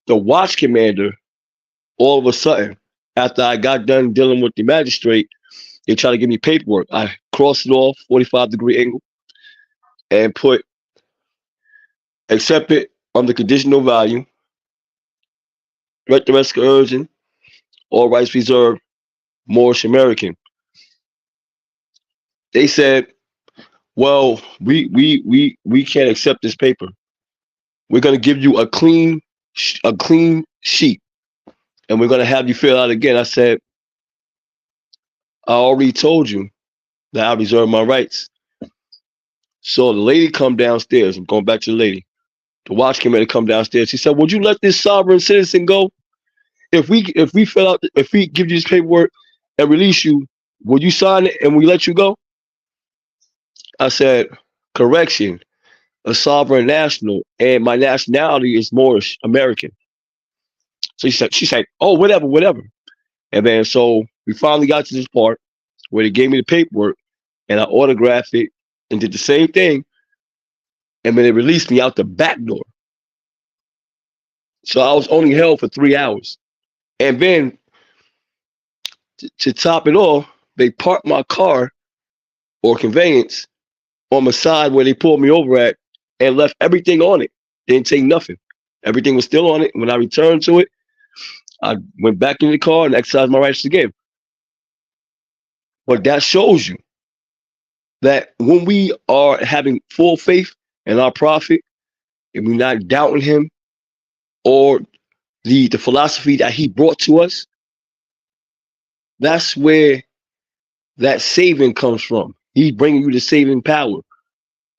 the watch commander, all of a sudden, after I got done dealing with the magistrate, they tried to give me paperwork. I crossed it off, 45-degree angle, and put accept it under conditional value, rector excursion, all rights reserved, Moorish American. They said, well, we can't accept this paper. We're gonna give you a clean sheet, and we're gonna have you fill out again. I said, I already told you that I reserve my rights. So the lady come downstairs. I'm going back to the lady. The watch commander come downstairs. She said, would you let this sovereign citizen go? If we give you this paperwork and release you, will you sign it and we let you go? I said, correction, a sovereign national, and my nationality is Moorish American. So she said, oh, whatever. And then so we finally got to this part where they gave me the paperwork and I autographed it and did the same thing. And then they released me out the back door. So I was only held for 3 hours. And then to top it off, they parked my car or conveyance on the side where they pulled me over at and left everything on it. They didn't take nothing. Everything was still on it. When I returned to it, I went back in the car and exercised my rights again. But that shows you that when we are having full faith in our prophet, and we're not doubting him or the philosophy that he brought to us, that's where that saving comes from. He's bringing you the saving power.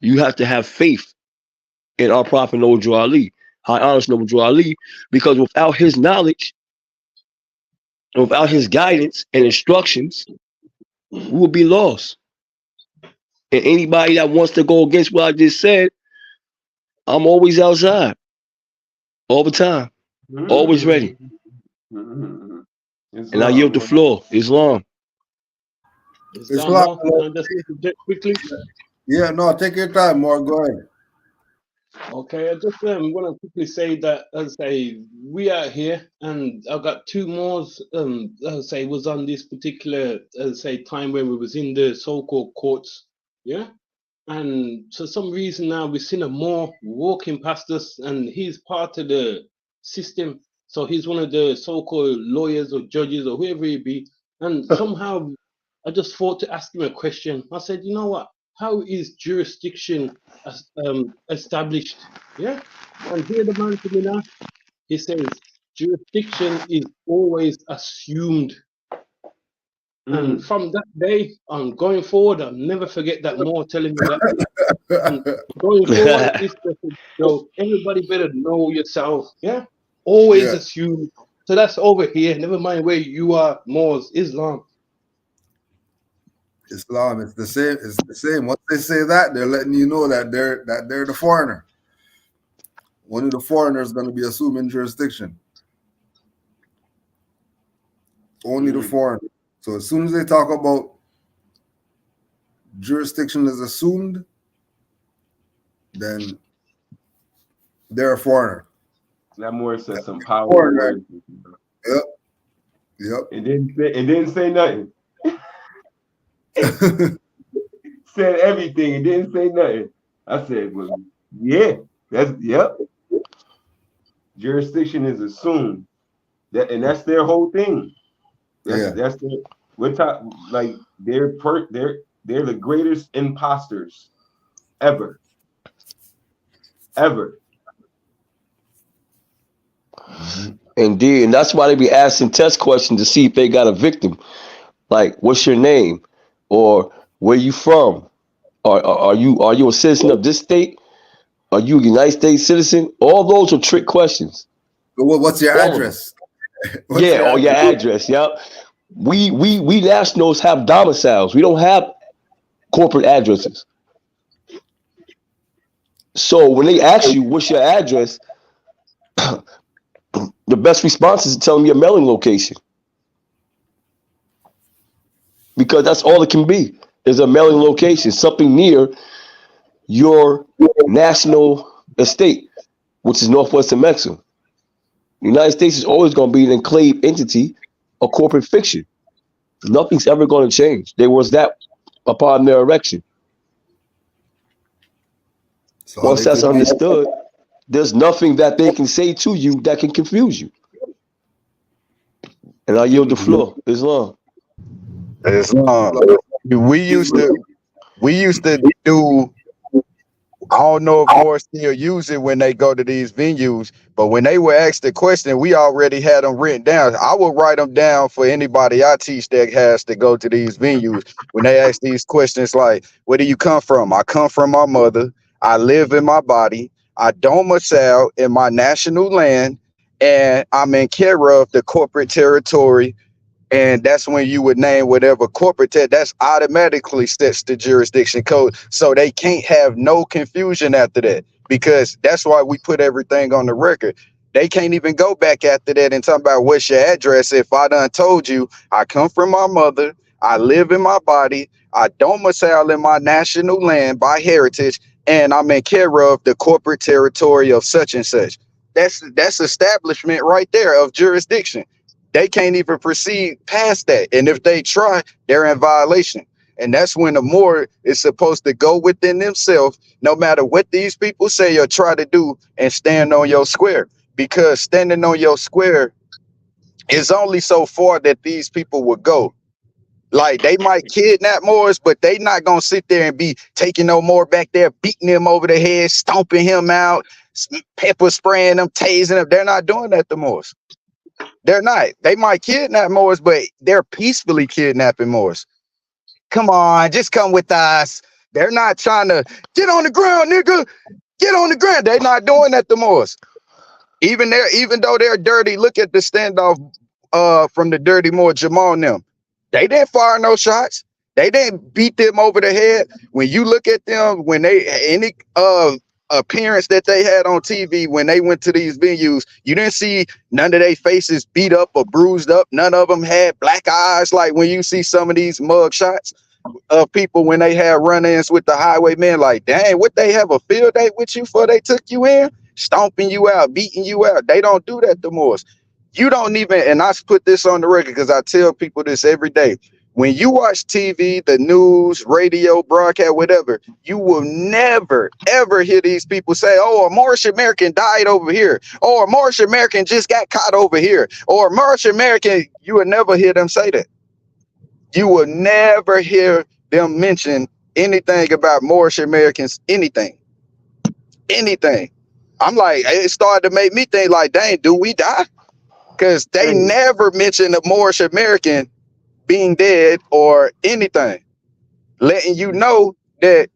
You have to have faith in our prophet Noble Ali, High Honest Noble Ali, because without his knowledge, without his guidance and instructions, we will be lost. And anybody that wants to go against what I just said, I'm always outside, all the time, always ready. And I yield the floor. Islam. Islam. Just quickly. Yeah, no, take your time, more. Go ahead. Okay, I just want to quickly say that, as I say, we are here, and I've got 2 Moors. As I say, was on this particular, as I say, time when we was in the so-called courts, yeah. And for some reason now we've seen a Moor walking past us, and he's part of the system. So he's one of the so-called lawyers or judges or whoever he be. And somehow I just thought to ask him a question. I said, you know what? How is jurisdiction established? Yeah. And here the man to me now, he says jurisdiction is always assumed. And from that day on going forward, I'll never forget that Moor telling me that. And going forward, so everybody better know yourself. Yeah. Always assume. So that's over here. Never mind where you are, Moors, Islam. Islam, it's the same. It's the same. Once they say that, they're letting you know that they're the foreigner. One of the foreigners is going to be assuming jurisdiction. Only the foreigner. So as soon as they talk about jurisdiction is assumed, then they're a foreigner. That Moore said some powerful words. Yep. It didn't say nothing. Said everything. It didn't say nothing. I said, well, yeah, yep. Jurisdiction is assumed. That's their whole thing. That's their. We're talking like they're the greatest imposters ever. Indeed, and that's why they be asking test questions to see if they got a victim. Like, what's your name, or where you from? Are you a citizen of this state? Are you a United States citizen? All those are trick questions. What's your address? Or your address. Yep. We nationals have domiciles. We don't have corporate addresses. So when they ask you what's your address, the best response is to tell them your mailing location, because that's all it can be, is a mailing location, something near your national estate, which is northwestern Mexico. The United States is always going to be an enclave entity, a corporate fiction. Nothing's ever going to change. There was that upon their erection. Once that's understood, there's nothing that they can say to you that can confuse you. And I yield the floor. Islam. Islam. We used to do. I don't know if more still use it when they go to these venues, but when they were asked the question, we already had them written down. I would write them down for anybody I teach that has to go to these venues. When they ask these questions like, where do you come from? I come from my mother. I live in my body. I domicile in my national land, and I'm in care of the corporate territory. And that's when you would name whatever corporate that's automatically sets the jurisdiction code. So they can't have no confusion after that, because that's why we put everything on the record. They can't even go back after that and talk about what's your address. If I done told you I come from my mother, I live in my body, I domicile in my national land by heritage, and I'm in care of the corporate territory of such and such. That's establishment right there of jurisdiction. They can't even proceed past that. And if they try, they're in violation. And that's when the Moor is supposed to go within themselves, no matter what these people say or try to do, and stand on your square. Because standing on your square is only so far that these people will go. Like, they might kidnap Moors, but they not going to sit there and be taking no more back there, beating him over the head, stomping him out, pepper spraying them, tasing them. They're not doing that to Moors. They're not. They might kidnap Moors, but they're peacefully kidnapping Moors. Come on, just come with us. They're not trying to get on the ground, nigga. Get on the ground. They're not doing that to Moors. Even though they're dirty, look at the standoff from the Dirty Moor, Jamal and them. They didn't fire no shots. They didn't beat them over the head. When you look at them, when they any appearance that they had on TV when they went to these venues, you didn't see none of their faces beat up or bruised up. None of them had black eyes like when you see some of these mug shots of people when they had run-ins with the highwaymen. Like, dang, what, they have a field day with you before they took you in, stomping you out, beating you out? They don't do that to Moors. You don't even, and I put this on the record because I tell people this every day. When you watch TV, the news, radio, broadcast, whatever, you will never, ever hear these people say, oh, a Moorish American died over here, or a Moorish American just got caught over here, or a Moorish American. You will never hear them say that. You will never hear them mention anything about Moorish Americans, anything. I'm like, it started to make me think like, dang, do we die? Because they never mention a Moorish American being dead or anything, letting you know that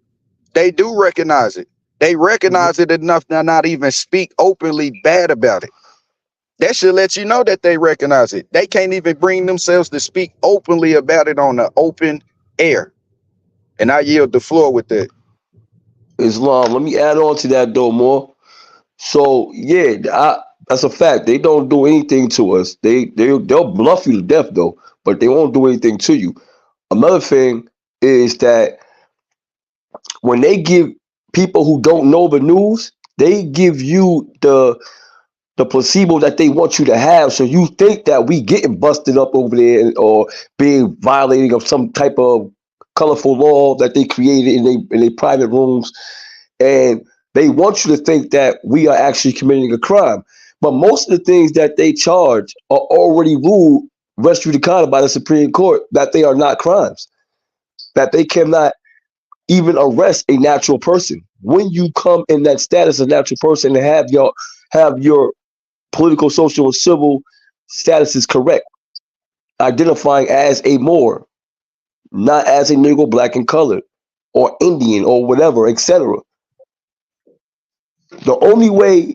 they do recognize it. They recognize it enough to not even speak openly bad about it. That should let you know that they recognize it. They can't even bring themselves to speak openly about it on the open air. And I yield the floor with that. Islam, let me add on to that though more. So yeah, that's a fact. They don't do anything to us. They'll bluff you to death though, but they won't do anything to you. Another thing is that when they give people who don't know the news, they give you the placebo that they want you to have, so you think that we getting busted up over there or being violating of some type of colorful law that they created in their private rooms, and they want you to think that we are actually committing a crime. But most of the things that they charge are already ruled res judicata by the Supreme Court that they are not crimes, that they cannot even arrest a natural person. When you come in that status of natural person and have your political, social, and civil status is correct, identifying as a Moor, not as a Negro, black, and colored, or Indian, or whatever, etc. The only way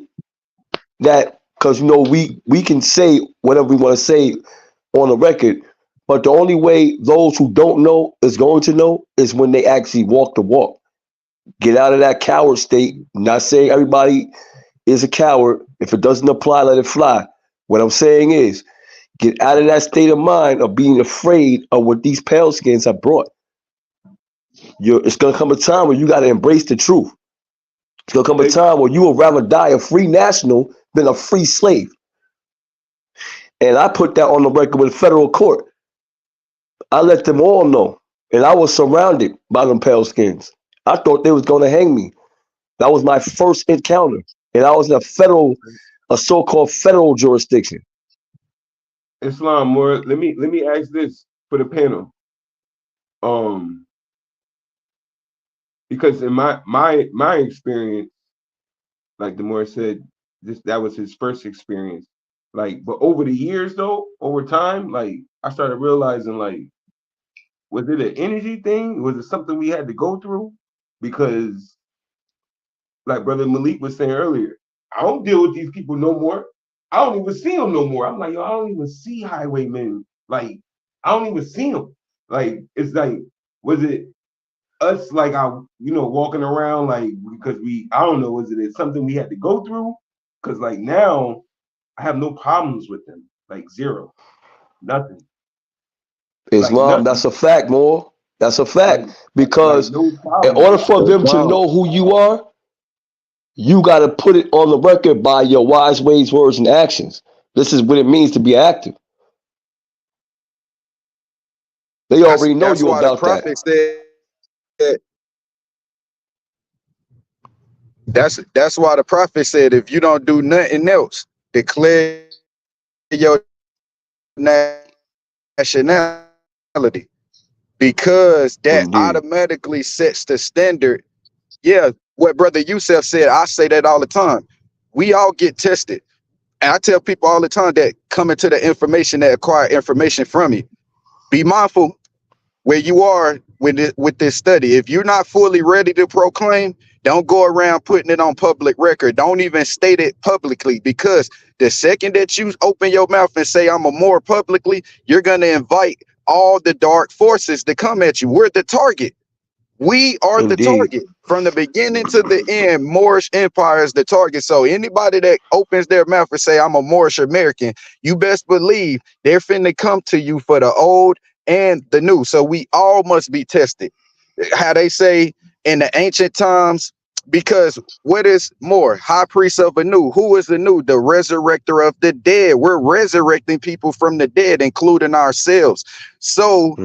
that, because we can say whatever we want to say on the record, but the only way those who don't know is going to know is when they actually walk the walk. Get out of that coward state. Not saying everybody is a coward. If it doesn't apply, let it fly. What I'm saying is, get out of that state of mind of being afraid of what these pale skins have brought. It's going to come a time where you got to embrace the truth. It's going to come a time where you would rather die a free national than a free slave. And I put that on the record with federal court. I let them all know. And I was surrounded by them pale skins. I thought they was going to hang me. That was my first encounter. And I was in a so-called federal jurisdiction. Islam, Moor, let me ask this for the panel. Because in my experience, like the Moor said, that was his first experience. Like, but over the years though, over time, like I started realizing, like, was it an energy thing? Was it something we had to go through? Because, like Brother Malik was saying earlier, I don't deal with these people no more. I don't even see them no more. I'm like, yo, I don't even see highwaymen. Like, I don't even see them. Like, it's like, was it us, like, walking around, like, because I don't know, was it something we had to go through? Because, like, now I have no problems with them. Like, zero. Nothing. Islam, that's a fact, Moor. That's a fact. Because no in order for them to know who you are, you got to put it on the record by your wise ways, words, and actions. This is what it means to be active. They already know you about that. That's why the prophet said, if you don't do nothing else, declare your nationality, because that automatically sets the standard. Yeah, what Brother Yusef said, I say that all the time. We all get tested. And I tell people all the time that come into the information, that acquire information from you. Be mindful where you are with this study. If you're not fully ready to proclaim, don't go around putting it on public record. Don't even state it publicly, because the second that you open your mouth and say I'm a Moor publicly, you're going to invite all the dark forces to come at you. We're the target. We are the target from the beginning to the end. Moorish Empire is the target. So anybody that opens their mouth and say I'm a Moorish American, you best believe they're finna come to you for the old and the new. So we all must be tested. How they say in the ancient times, because what is Moor? High priest of a new. Who is the new? The resurrector of the dead. We're resurrecting people from the dead, including ourselves. So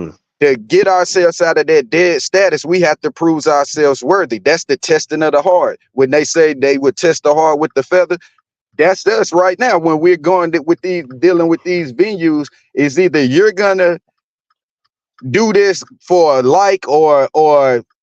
to get ourselves out of that dead status, we have to prove ourselves worthy. That's the testing of the heart. When they say they would test the heart with the feather, that's us right now. When we're dealing with these venues, is either you're gonna do this for a like, or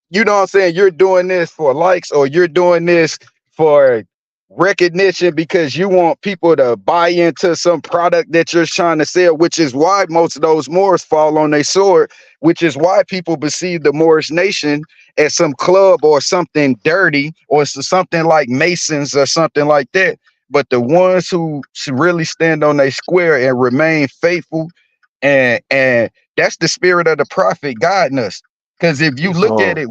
you know what I'm saying, you're doing this for likes, or you're doing this for recognition because you want people to buy into some product that you're trying to sell, which is why most of those Moors fall on their sword, which is why people perceive the Moorish nation as some club or something dirty, or something like Masons or something like that. But the ones who should really stand on their square and remain faithful, and that's the spirit of the prophet guiding us. Because if you look at it,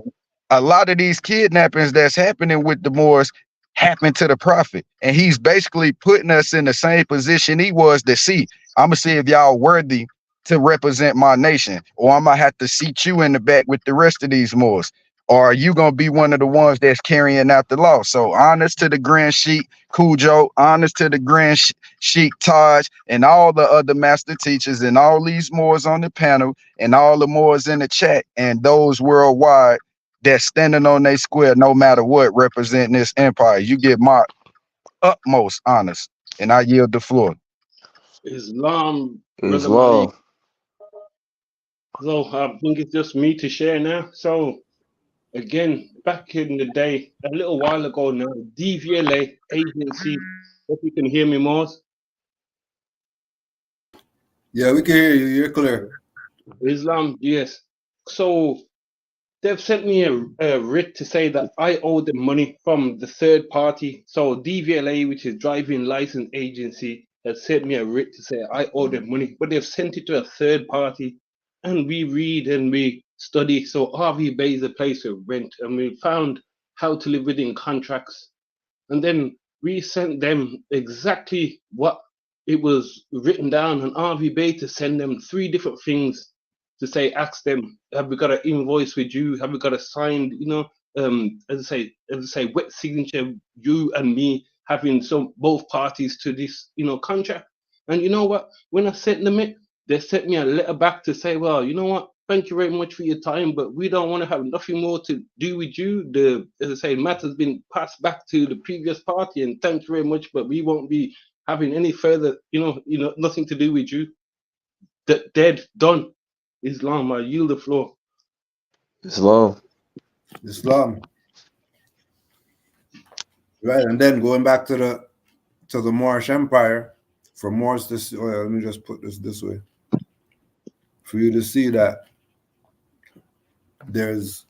a lot of these kidnappings that's happening with the Moors happened to the prophet, and he's basically putting us in the same position he was to see, I'm gonna see if y'all worthy to represent my nation, or I'm gonna have to seat you in the back with the rest of these Moors, or are you gonna be one of the ones that's carrying out the law? So honest to the Grand Sheik Cujo, honest to the Grand Sheik Taj, and all the other master teachers, and all these Moors on the panel, and all the Moors in the chat, and those worldwide that's standing on their square, no matter what, representing this empire. You get my utmost honest, and I yield the floor. Islam, Brother Malik. So I think it's just me to share now. So again, back in the day, a little while ago now, DVLA agency, if you can hear me, Moors. Yeah, we can hear you. You're clear. Islam, yes. So they've sent me a writ to say that I owe them money from the third party. So DVLA, which is Driving License Agency, has sent me a writ to say I owe them money, but they've sent it to a third party. And we read and we study. So RV Bay is a place to rent, and we found how to live within contracts. And then we sent them exactly what it was written down on RV Bay to send them 3 different things to say, ask them, have we got an invoice with you? Have we got a signed, as I say, wet signature, you and me having both parties to this, contract. And you know what? When I sent them it, they sent me a letter back to say, well, you know what? Thank you very much for your time, but we don't want to have nothing more to do with you. As I say, matter's been passed back to the previous party, and thank you very much, but we won't be having any further, nothing to do with you. Dead, done. Islam, I yield the floor. Islam. Right, and then going back to the Moorish Empire, for Moors to see, let me just put this way, for you to see that there's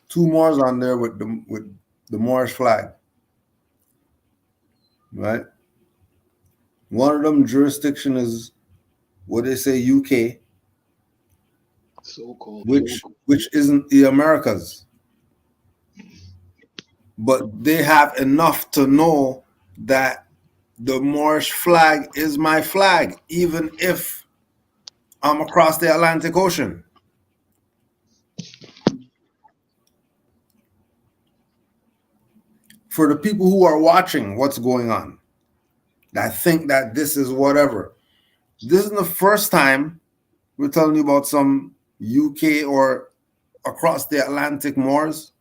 2 Moors on there with the Moorish flag, right? One of them jurisdiction is what they say UK, so-called, which isn't the Americas, but they have enough to know that the Moorish flag is my flag, even if I'm across the Atlantic Ocean. For the people who are watching what's going on, that think that this is whatever, this is the first time we're telling you about some UK or across the Atlantic Moors.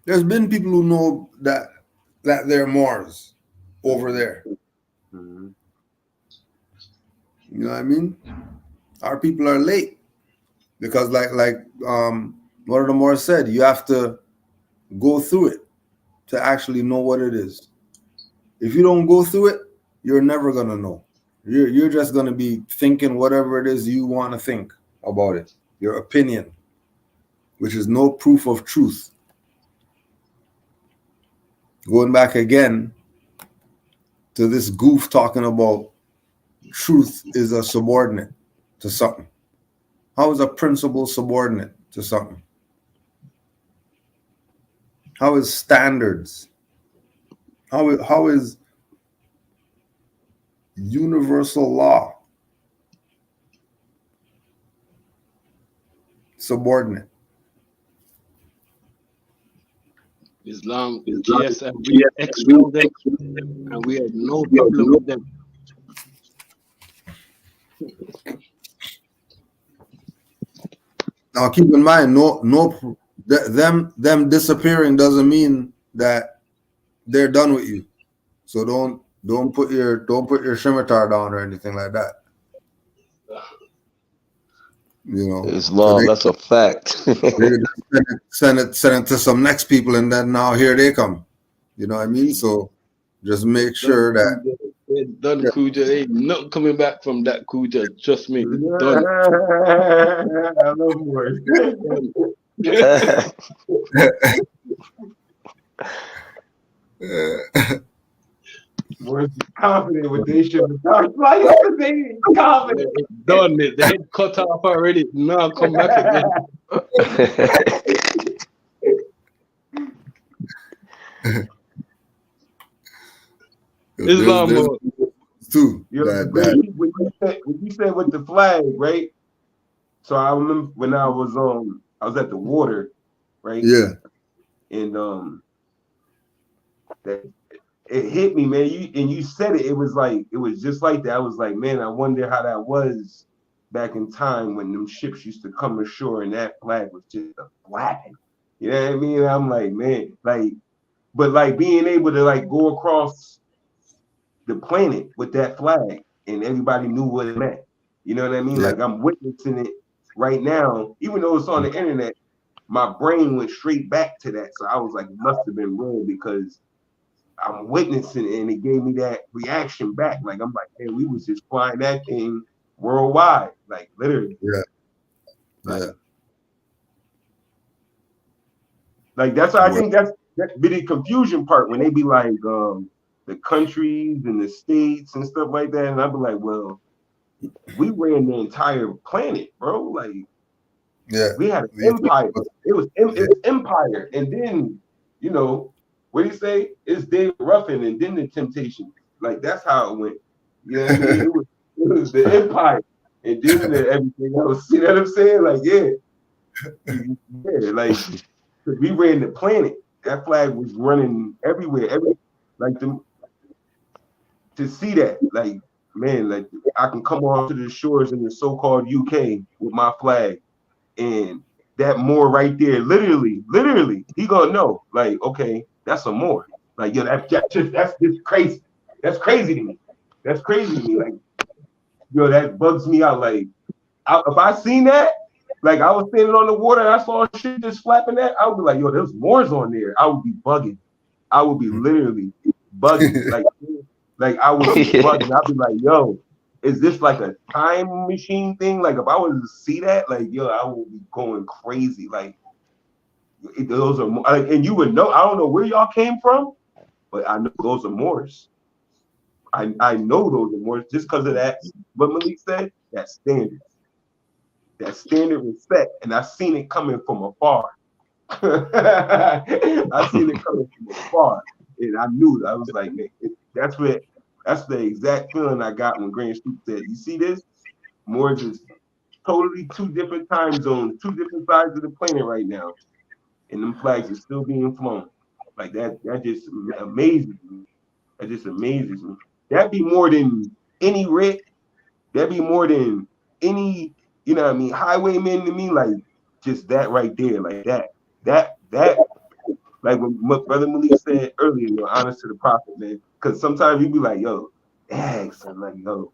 There's been people who know that they're Moors over there. Mm-hmm. You know what I mean? Our people are late because, like one of the Moors said, you have to go through it to actually know what it is. If you don't go through it, you're never gonna know. You're just gonna be thinking whatever it is you want to think about it, your opinion, which is no proof of truth. Going back again to this goof talking about truth is a subordinate to something. How is a principle subordinate to something? How is standards? How is universal law subordinate? Islam, GSF, we expel them, and we have no problem with them. Now, keep in mind, them disappearing doesn't mean that they're done with you. So don't put your scimitar down or anything like that. You know, Islam, that's a fact. send it to some next people, and then now here they come. You know what I mean? So just make sure that they're done, Kuja. They ain't not coming back from that, Kuja. Trust me, they're done. I love Moors. Moors confident with they should have done. Like they confident. Done it. They head cut off already. Now come back again. Islam too. When you said with the flag, right? So I remember when I was at the water, right? Yeah. And that it hit me, man. You said it. It was just like that. I was like, man, I wonder how that was back in time when them ships used to come ashore and that flag was just a flag. You know what I mean? I'm like, man, but being able to go across the planet with that flag and everybody knew what it meant. You know what I mean? Yeah. Like I'm witnessing it right now, even though it's on the internet. My brain went straight back to that, so I was like, it must have been real because I'm witnessing it, and it gave me that reaction back. Like I'm like, hey, we was just flying that thing worldwide, like literally. Yeah. Like that's I think that be the confusion part when they be like the countries and the states and stuff like that, and I'd be like, well, we ran the entire planet, bro. Like, we had an empire. It was empire, and then what do you say? It's David Ruffin, and then the Temptations. Like that's how it went. You know what I mean? It was the empire, and then everything else. See what I'm saying? Like like we ran the planet. That flag was running everywhere. to see that, like, man, like I can come on to the shores in the so-called UK with my flag, and that Moor right there, literally, he gonna know, like, okay, that's a Moor. Like, yo, that's just crazy. That's crazy to me. That's crazy to me. Like, yo, that bugs me out. Like, if I seen that, like I was standing on the water and I saw shit just flapping that, I would be like, yo, there's Moors on there. I would be bugging. I would be literally bugging. Like I would be bugging. I'd be like, yo, is this like a time machine thing? Like if I was to see that, like, yo, I would be going crazy. Like those are, like, and you would know, I don't know where y'all came from, but I know those are Moors. I know those are Moors just because of that. What Malik said, that's standard. That standard respect, and I seen it coming from afar. I seen it coming from afar, and I knew it. I was like, man, that's the exact feeling I got when Grand Street said, "You see this? Moors is totally two different time zones, two different sides of the planet right now, and them flags are still being flown. Like that. That just amazes me. That just amazes me. That'd be more than any writ. That'd be more than any, you know what I mean, highwayman to me. Like just that right there, like that. Like what Brother Malik said earlier, you know, honest to the prophet, man. Because sometimes you be like, yo, dang, son, like, yo,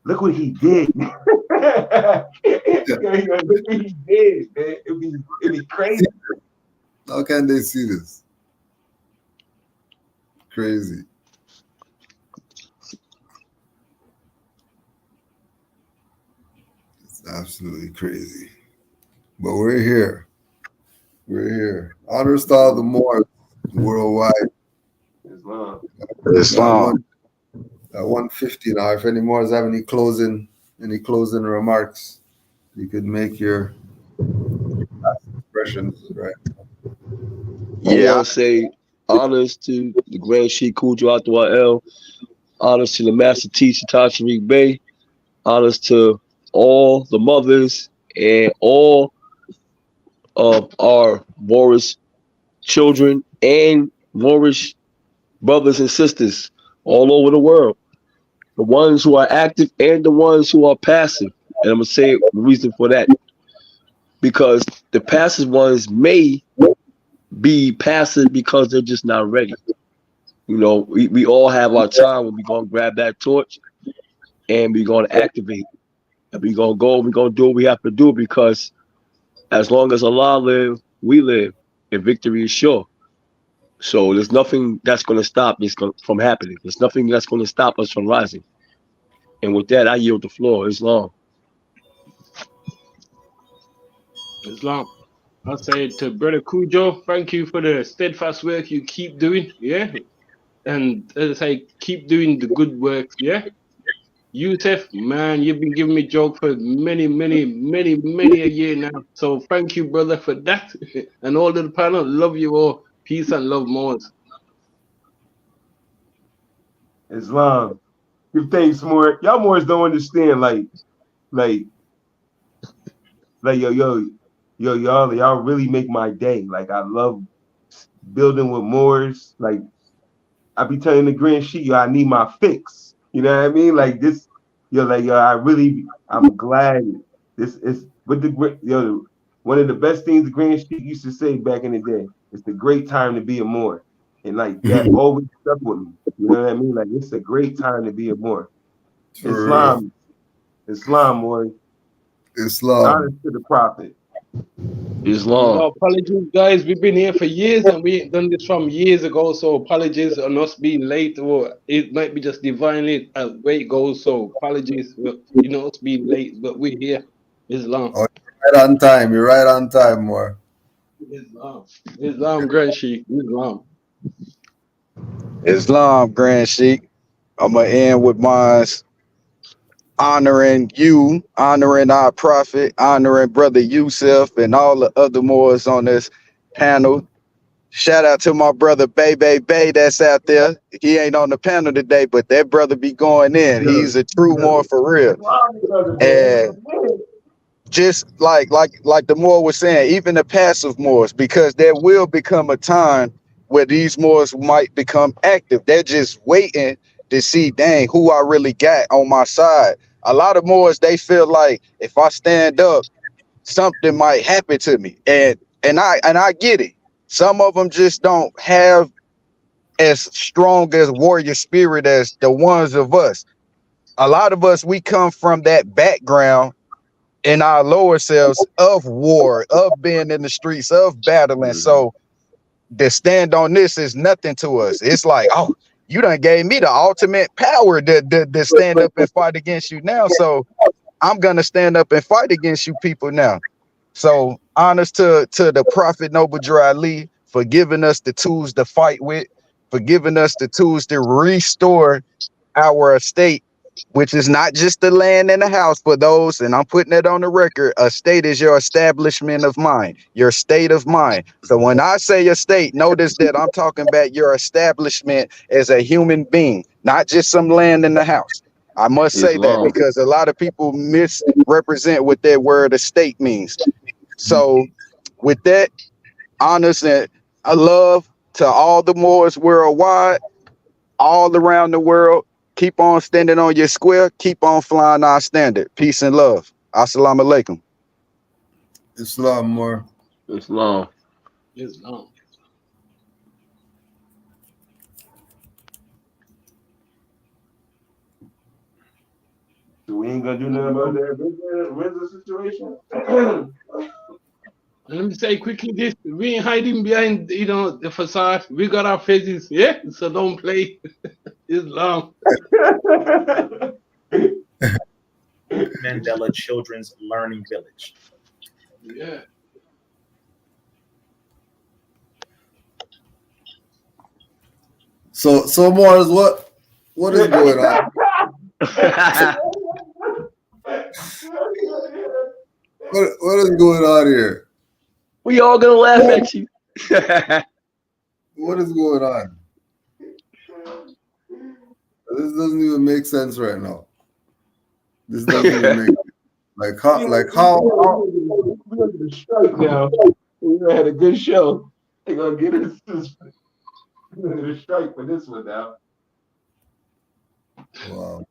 look what he did. Look what he did, man. It'd be crazy. How can they see this? Crazy. It's absolutely crazy. But we're here. We're here. Honors to all the Moors worldwide. Islam. At 150 now. If any Moors have any closing remarks, you could make your expressions, right? I want to say honors to the Grand Sheikh Kujo Atwa, honors to the Master Teacher Tashariq Bey, honors to all the mothers and all of our Moorish children and Moorish brothers and sisters all over the world. The ones who are active and the ones who are passive. And I'm going to say the reason for that. Because the passive ones may be passive because they're just not ready. You know, we all have our time when we're going to grab that torch and we're going to activate. And we're going to go, we're going to do what we have to do, because as long as Allah live, we live, and victory is sure. So there's nothing that's going to stop this from happening. There's nothing that's going to stop us from rising. And with that, I yield the floor. Islam. Islam. I say to Brother Kujo, thank you for the steadfast work you keep doing, yeah? And as I say, keep doing the good work, yeah? Yusuf, man, you've been giving me joke for many a year now. So thank you, brother, for that. And all of the panel, love you all. Peace and love, Moors. Islam. Give thanks, Moor. Y'all Moors don't understand, y'all really make my day. Like I love building with Moors. Like I be telling the Grand Sheik, yo, I need my fix. You know what I mean? Like this, I'm glad this is with the one of the best things the Grand Sheik used to say back in the day. It's a great time to be a Moor. And like that always stuck with me. You know what I mean? Like it's a great time to be a Moor. Islam, Moor. Islam. Honest to the prophet. Islam. No, apologies, guys. We've been here for years and we ain't done this from years ago. So apologies on us being late, or it might be just divinely way it goes. So apologies, us being late, but we're here. Islam. Oh, you're right on time. You're right on time, Moor. Islam, Grand Sheikh. Islam, Grand Sheikh. I'm going to end with mine honoring you, honoring our prophet, honoring Brother Yusuf and all the other Moors on this panel. Shout out to my brother Bay that's out there. He ain't on the panel today, but that brother be going in. He's a true Moor for real. And just like the Moor was saying, even the passive Moors, because there will become a time where these Moors might become active. They're just waiting to see, dang, who I really got on my side. A lot of Moors, they feel like if I stand up, something might happen to me, and I get it. Some of them just don't have as strong as warrior spirit as the ones of us. A lot of us, we come from that background in our lower selves of war, of being in the streets, of battling. So the stand on this is nothing to us. It's like, oh, you done gave me the ultimate power to stand up and fight against you now. So I'm gonna stand up and fight against you people now. So honors to the Prophet Noble Drew Ali for giving us the tools to fight with, for giving us the tools to restore our estate, which is not just the land and the house for those, and I'm putting it on the record, a state is your establishment of mind, your state of mind. So when I say estate, notice that I'm talking about your establishment as a human being, not just some land in the house. I must say that because a lot of people misrepresent what that word estate means. So with that, honors and love to all the Moors worldwide, all around the world. Keep on standing on your square. Keep on flying our standard. Peace and love. Assalamu alaikum. Islam more. Islam. Islam. So we ain't gonna do nothing about that Renzo situation. Let me say quickly this: we ain't hiding behind, the facade. We got our faces, yeah. So don't play Islam. Mandela Children's Learning Village. Yeah. So Mars, what is going on? What is going on here? We all gonna laugh at you. What is going on? This doesn't even make sense right now. This doesn't even make sense. Like how we're gonna get a strike now. We had a good show. They're gonna get us we're gonna get a strike for this one now. Wow.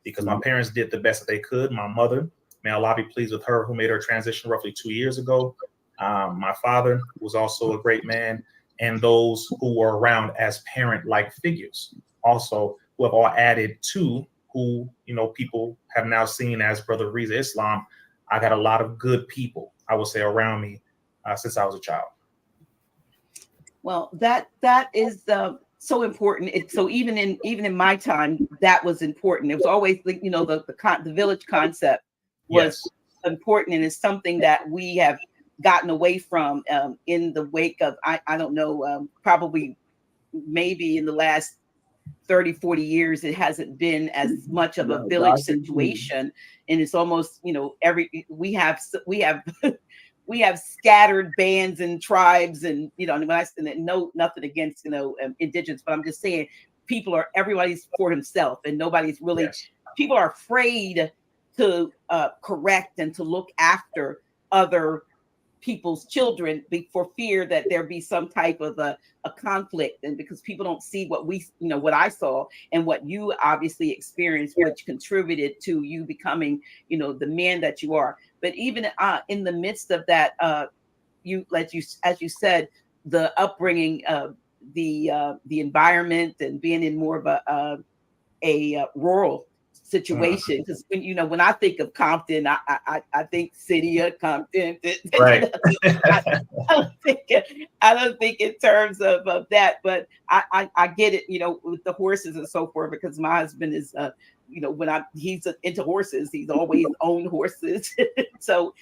Because my parents did the best that they could. My mother, may Allah be pleased with her, who made her transition roughly 2 years ago. My father was also a great man, and those who were around as parent-like figures also, who have all added to who, people have now seen as Brother Reza Islam. I got a lot of good people, I would say, around me since I was a child. Well, that is so important. So even in my time, that was important. It was always the village concept was important, and it's something that we have gotten away from in the wake of I don't know, probably maybe in the last 30, 40 years, it hasn't been as much of a village situation, and it's almost we have we have scattered bands and tribes, and when I say nothing against indigenous, but I'm just saying everybody's for himself, and nobody's really. People are afraid to correct and to look after other people's children for fear that there be some type of a conflict, and because people don't see what what I saw and what you obviously experienced, which contributed to you becoming the man that you are. But even in the midst of that, as you said, the upbringing, the environment, and being in more of a rural situation, because when I think of Compton, I think city of Compton. Right. I don't think in terms of that, but I get it, with the horses and so forth, because my husband is he's into horses, he's always owned horses. so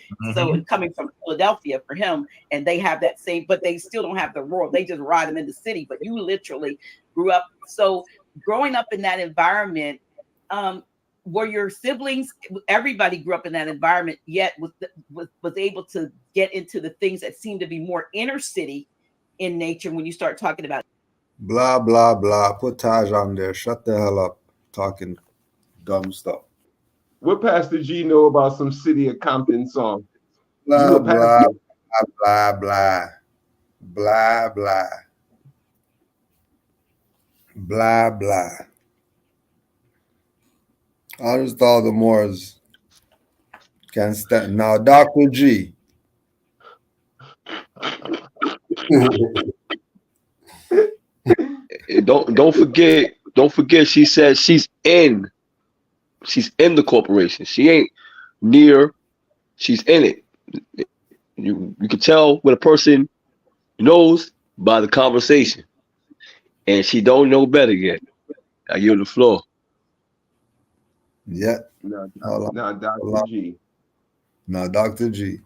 coming from Philadelphia for him, and they have that same, but they still don't have the rural, they just ride them in the city. But you literally grew up, so growing up in that environment, were your siblings, everybody grew up in that environment, yet was able to get into the things that seem to be more inner city in nature when you start talking about blah blah blah? Put Taj on there. Shut the hell up talking dumb stuff. What Pastor G know about some City of Compton song? Blah blah blah blah blah blah. Blah, blah. Honest to all the Moors can stand. Now, Dr. G. Don't forget she said she's in the corporation. She ain't near, she's in it. You can tell when a person knows by the conversation. And she don't know better yet. I yield the floor. Yeah. Now, Dr. G. Now, Dr. G.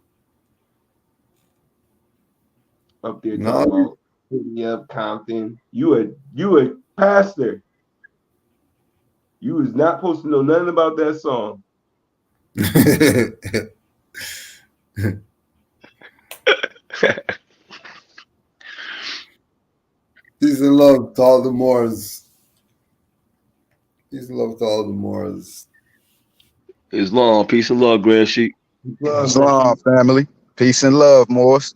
Up there talking about City of Compton. You a pastor. You was not supposed to know nothing about that song. Peace and love to all the Moors. Peace and love to all the Moors. Islam, peace and love, Grand Sheik. Islam, family. Peace and love, Moors.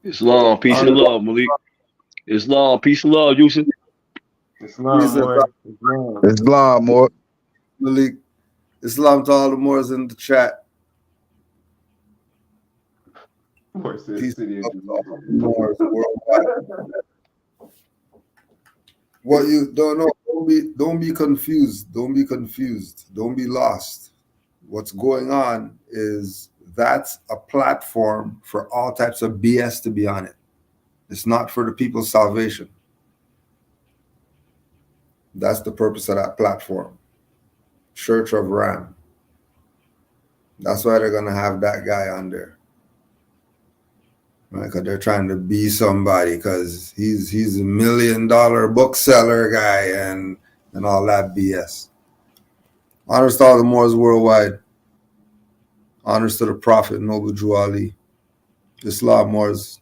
Islam, peace and love, Malik. Islam, peace and love, Yusuf. Islam, Moor. Malik. Islam to all the Moors in the chat. Peace and love to all the Moors worldwide. What you don't know, don't be confused. Don't be confused. Don't be lost. What's going on is that's a platform for all types of BS to be on it. It's not for the people's salvation. That's the purpose of that platform. Church of Ram. That's why they're gonna have that guy on there. Right? Because they're trying to be somebody because he's a $1 million bookseller guy and all that BS. Honors to all the Moors worldwide. Honors to the Prophet, Noble Drew Ali. Islam Moors.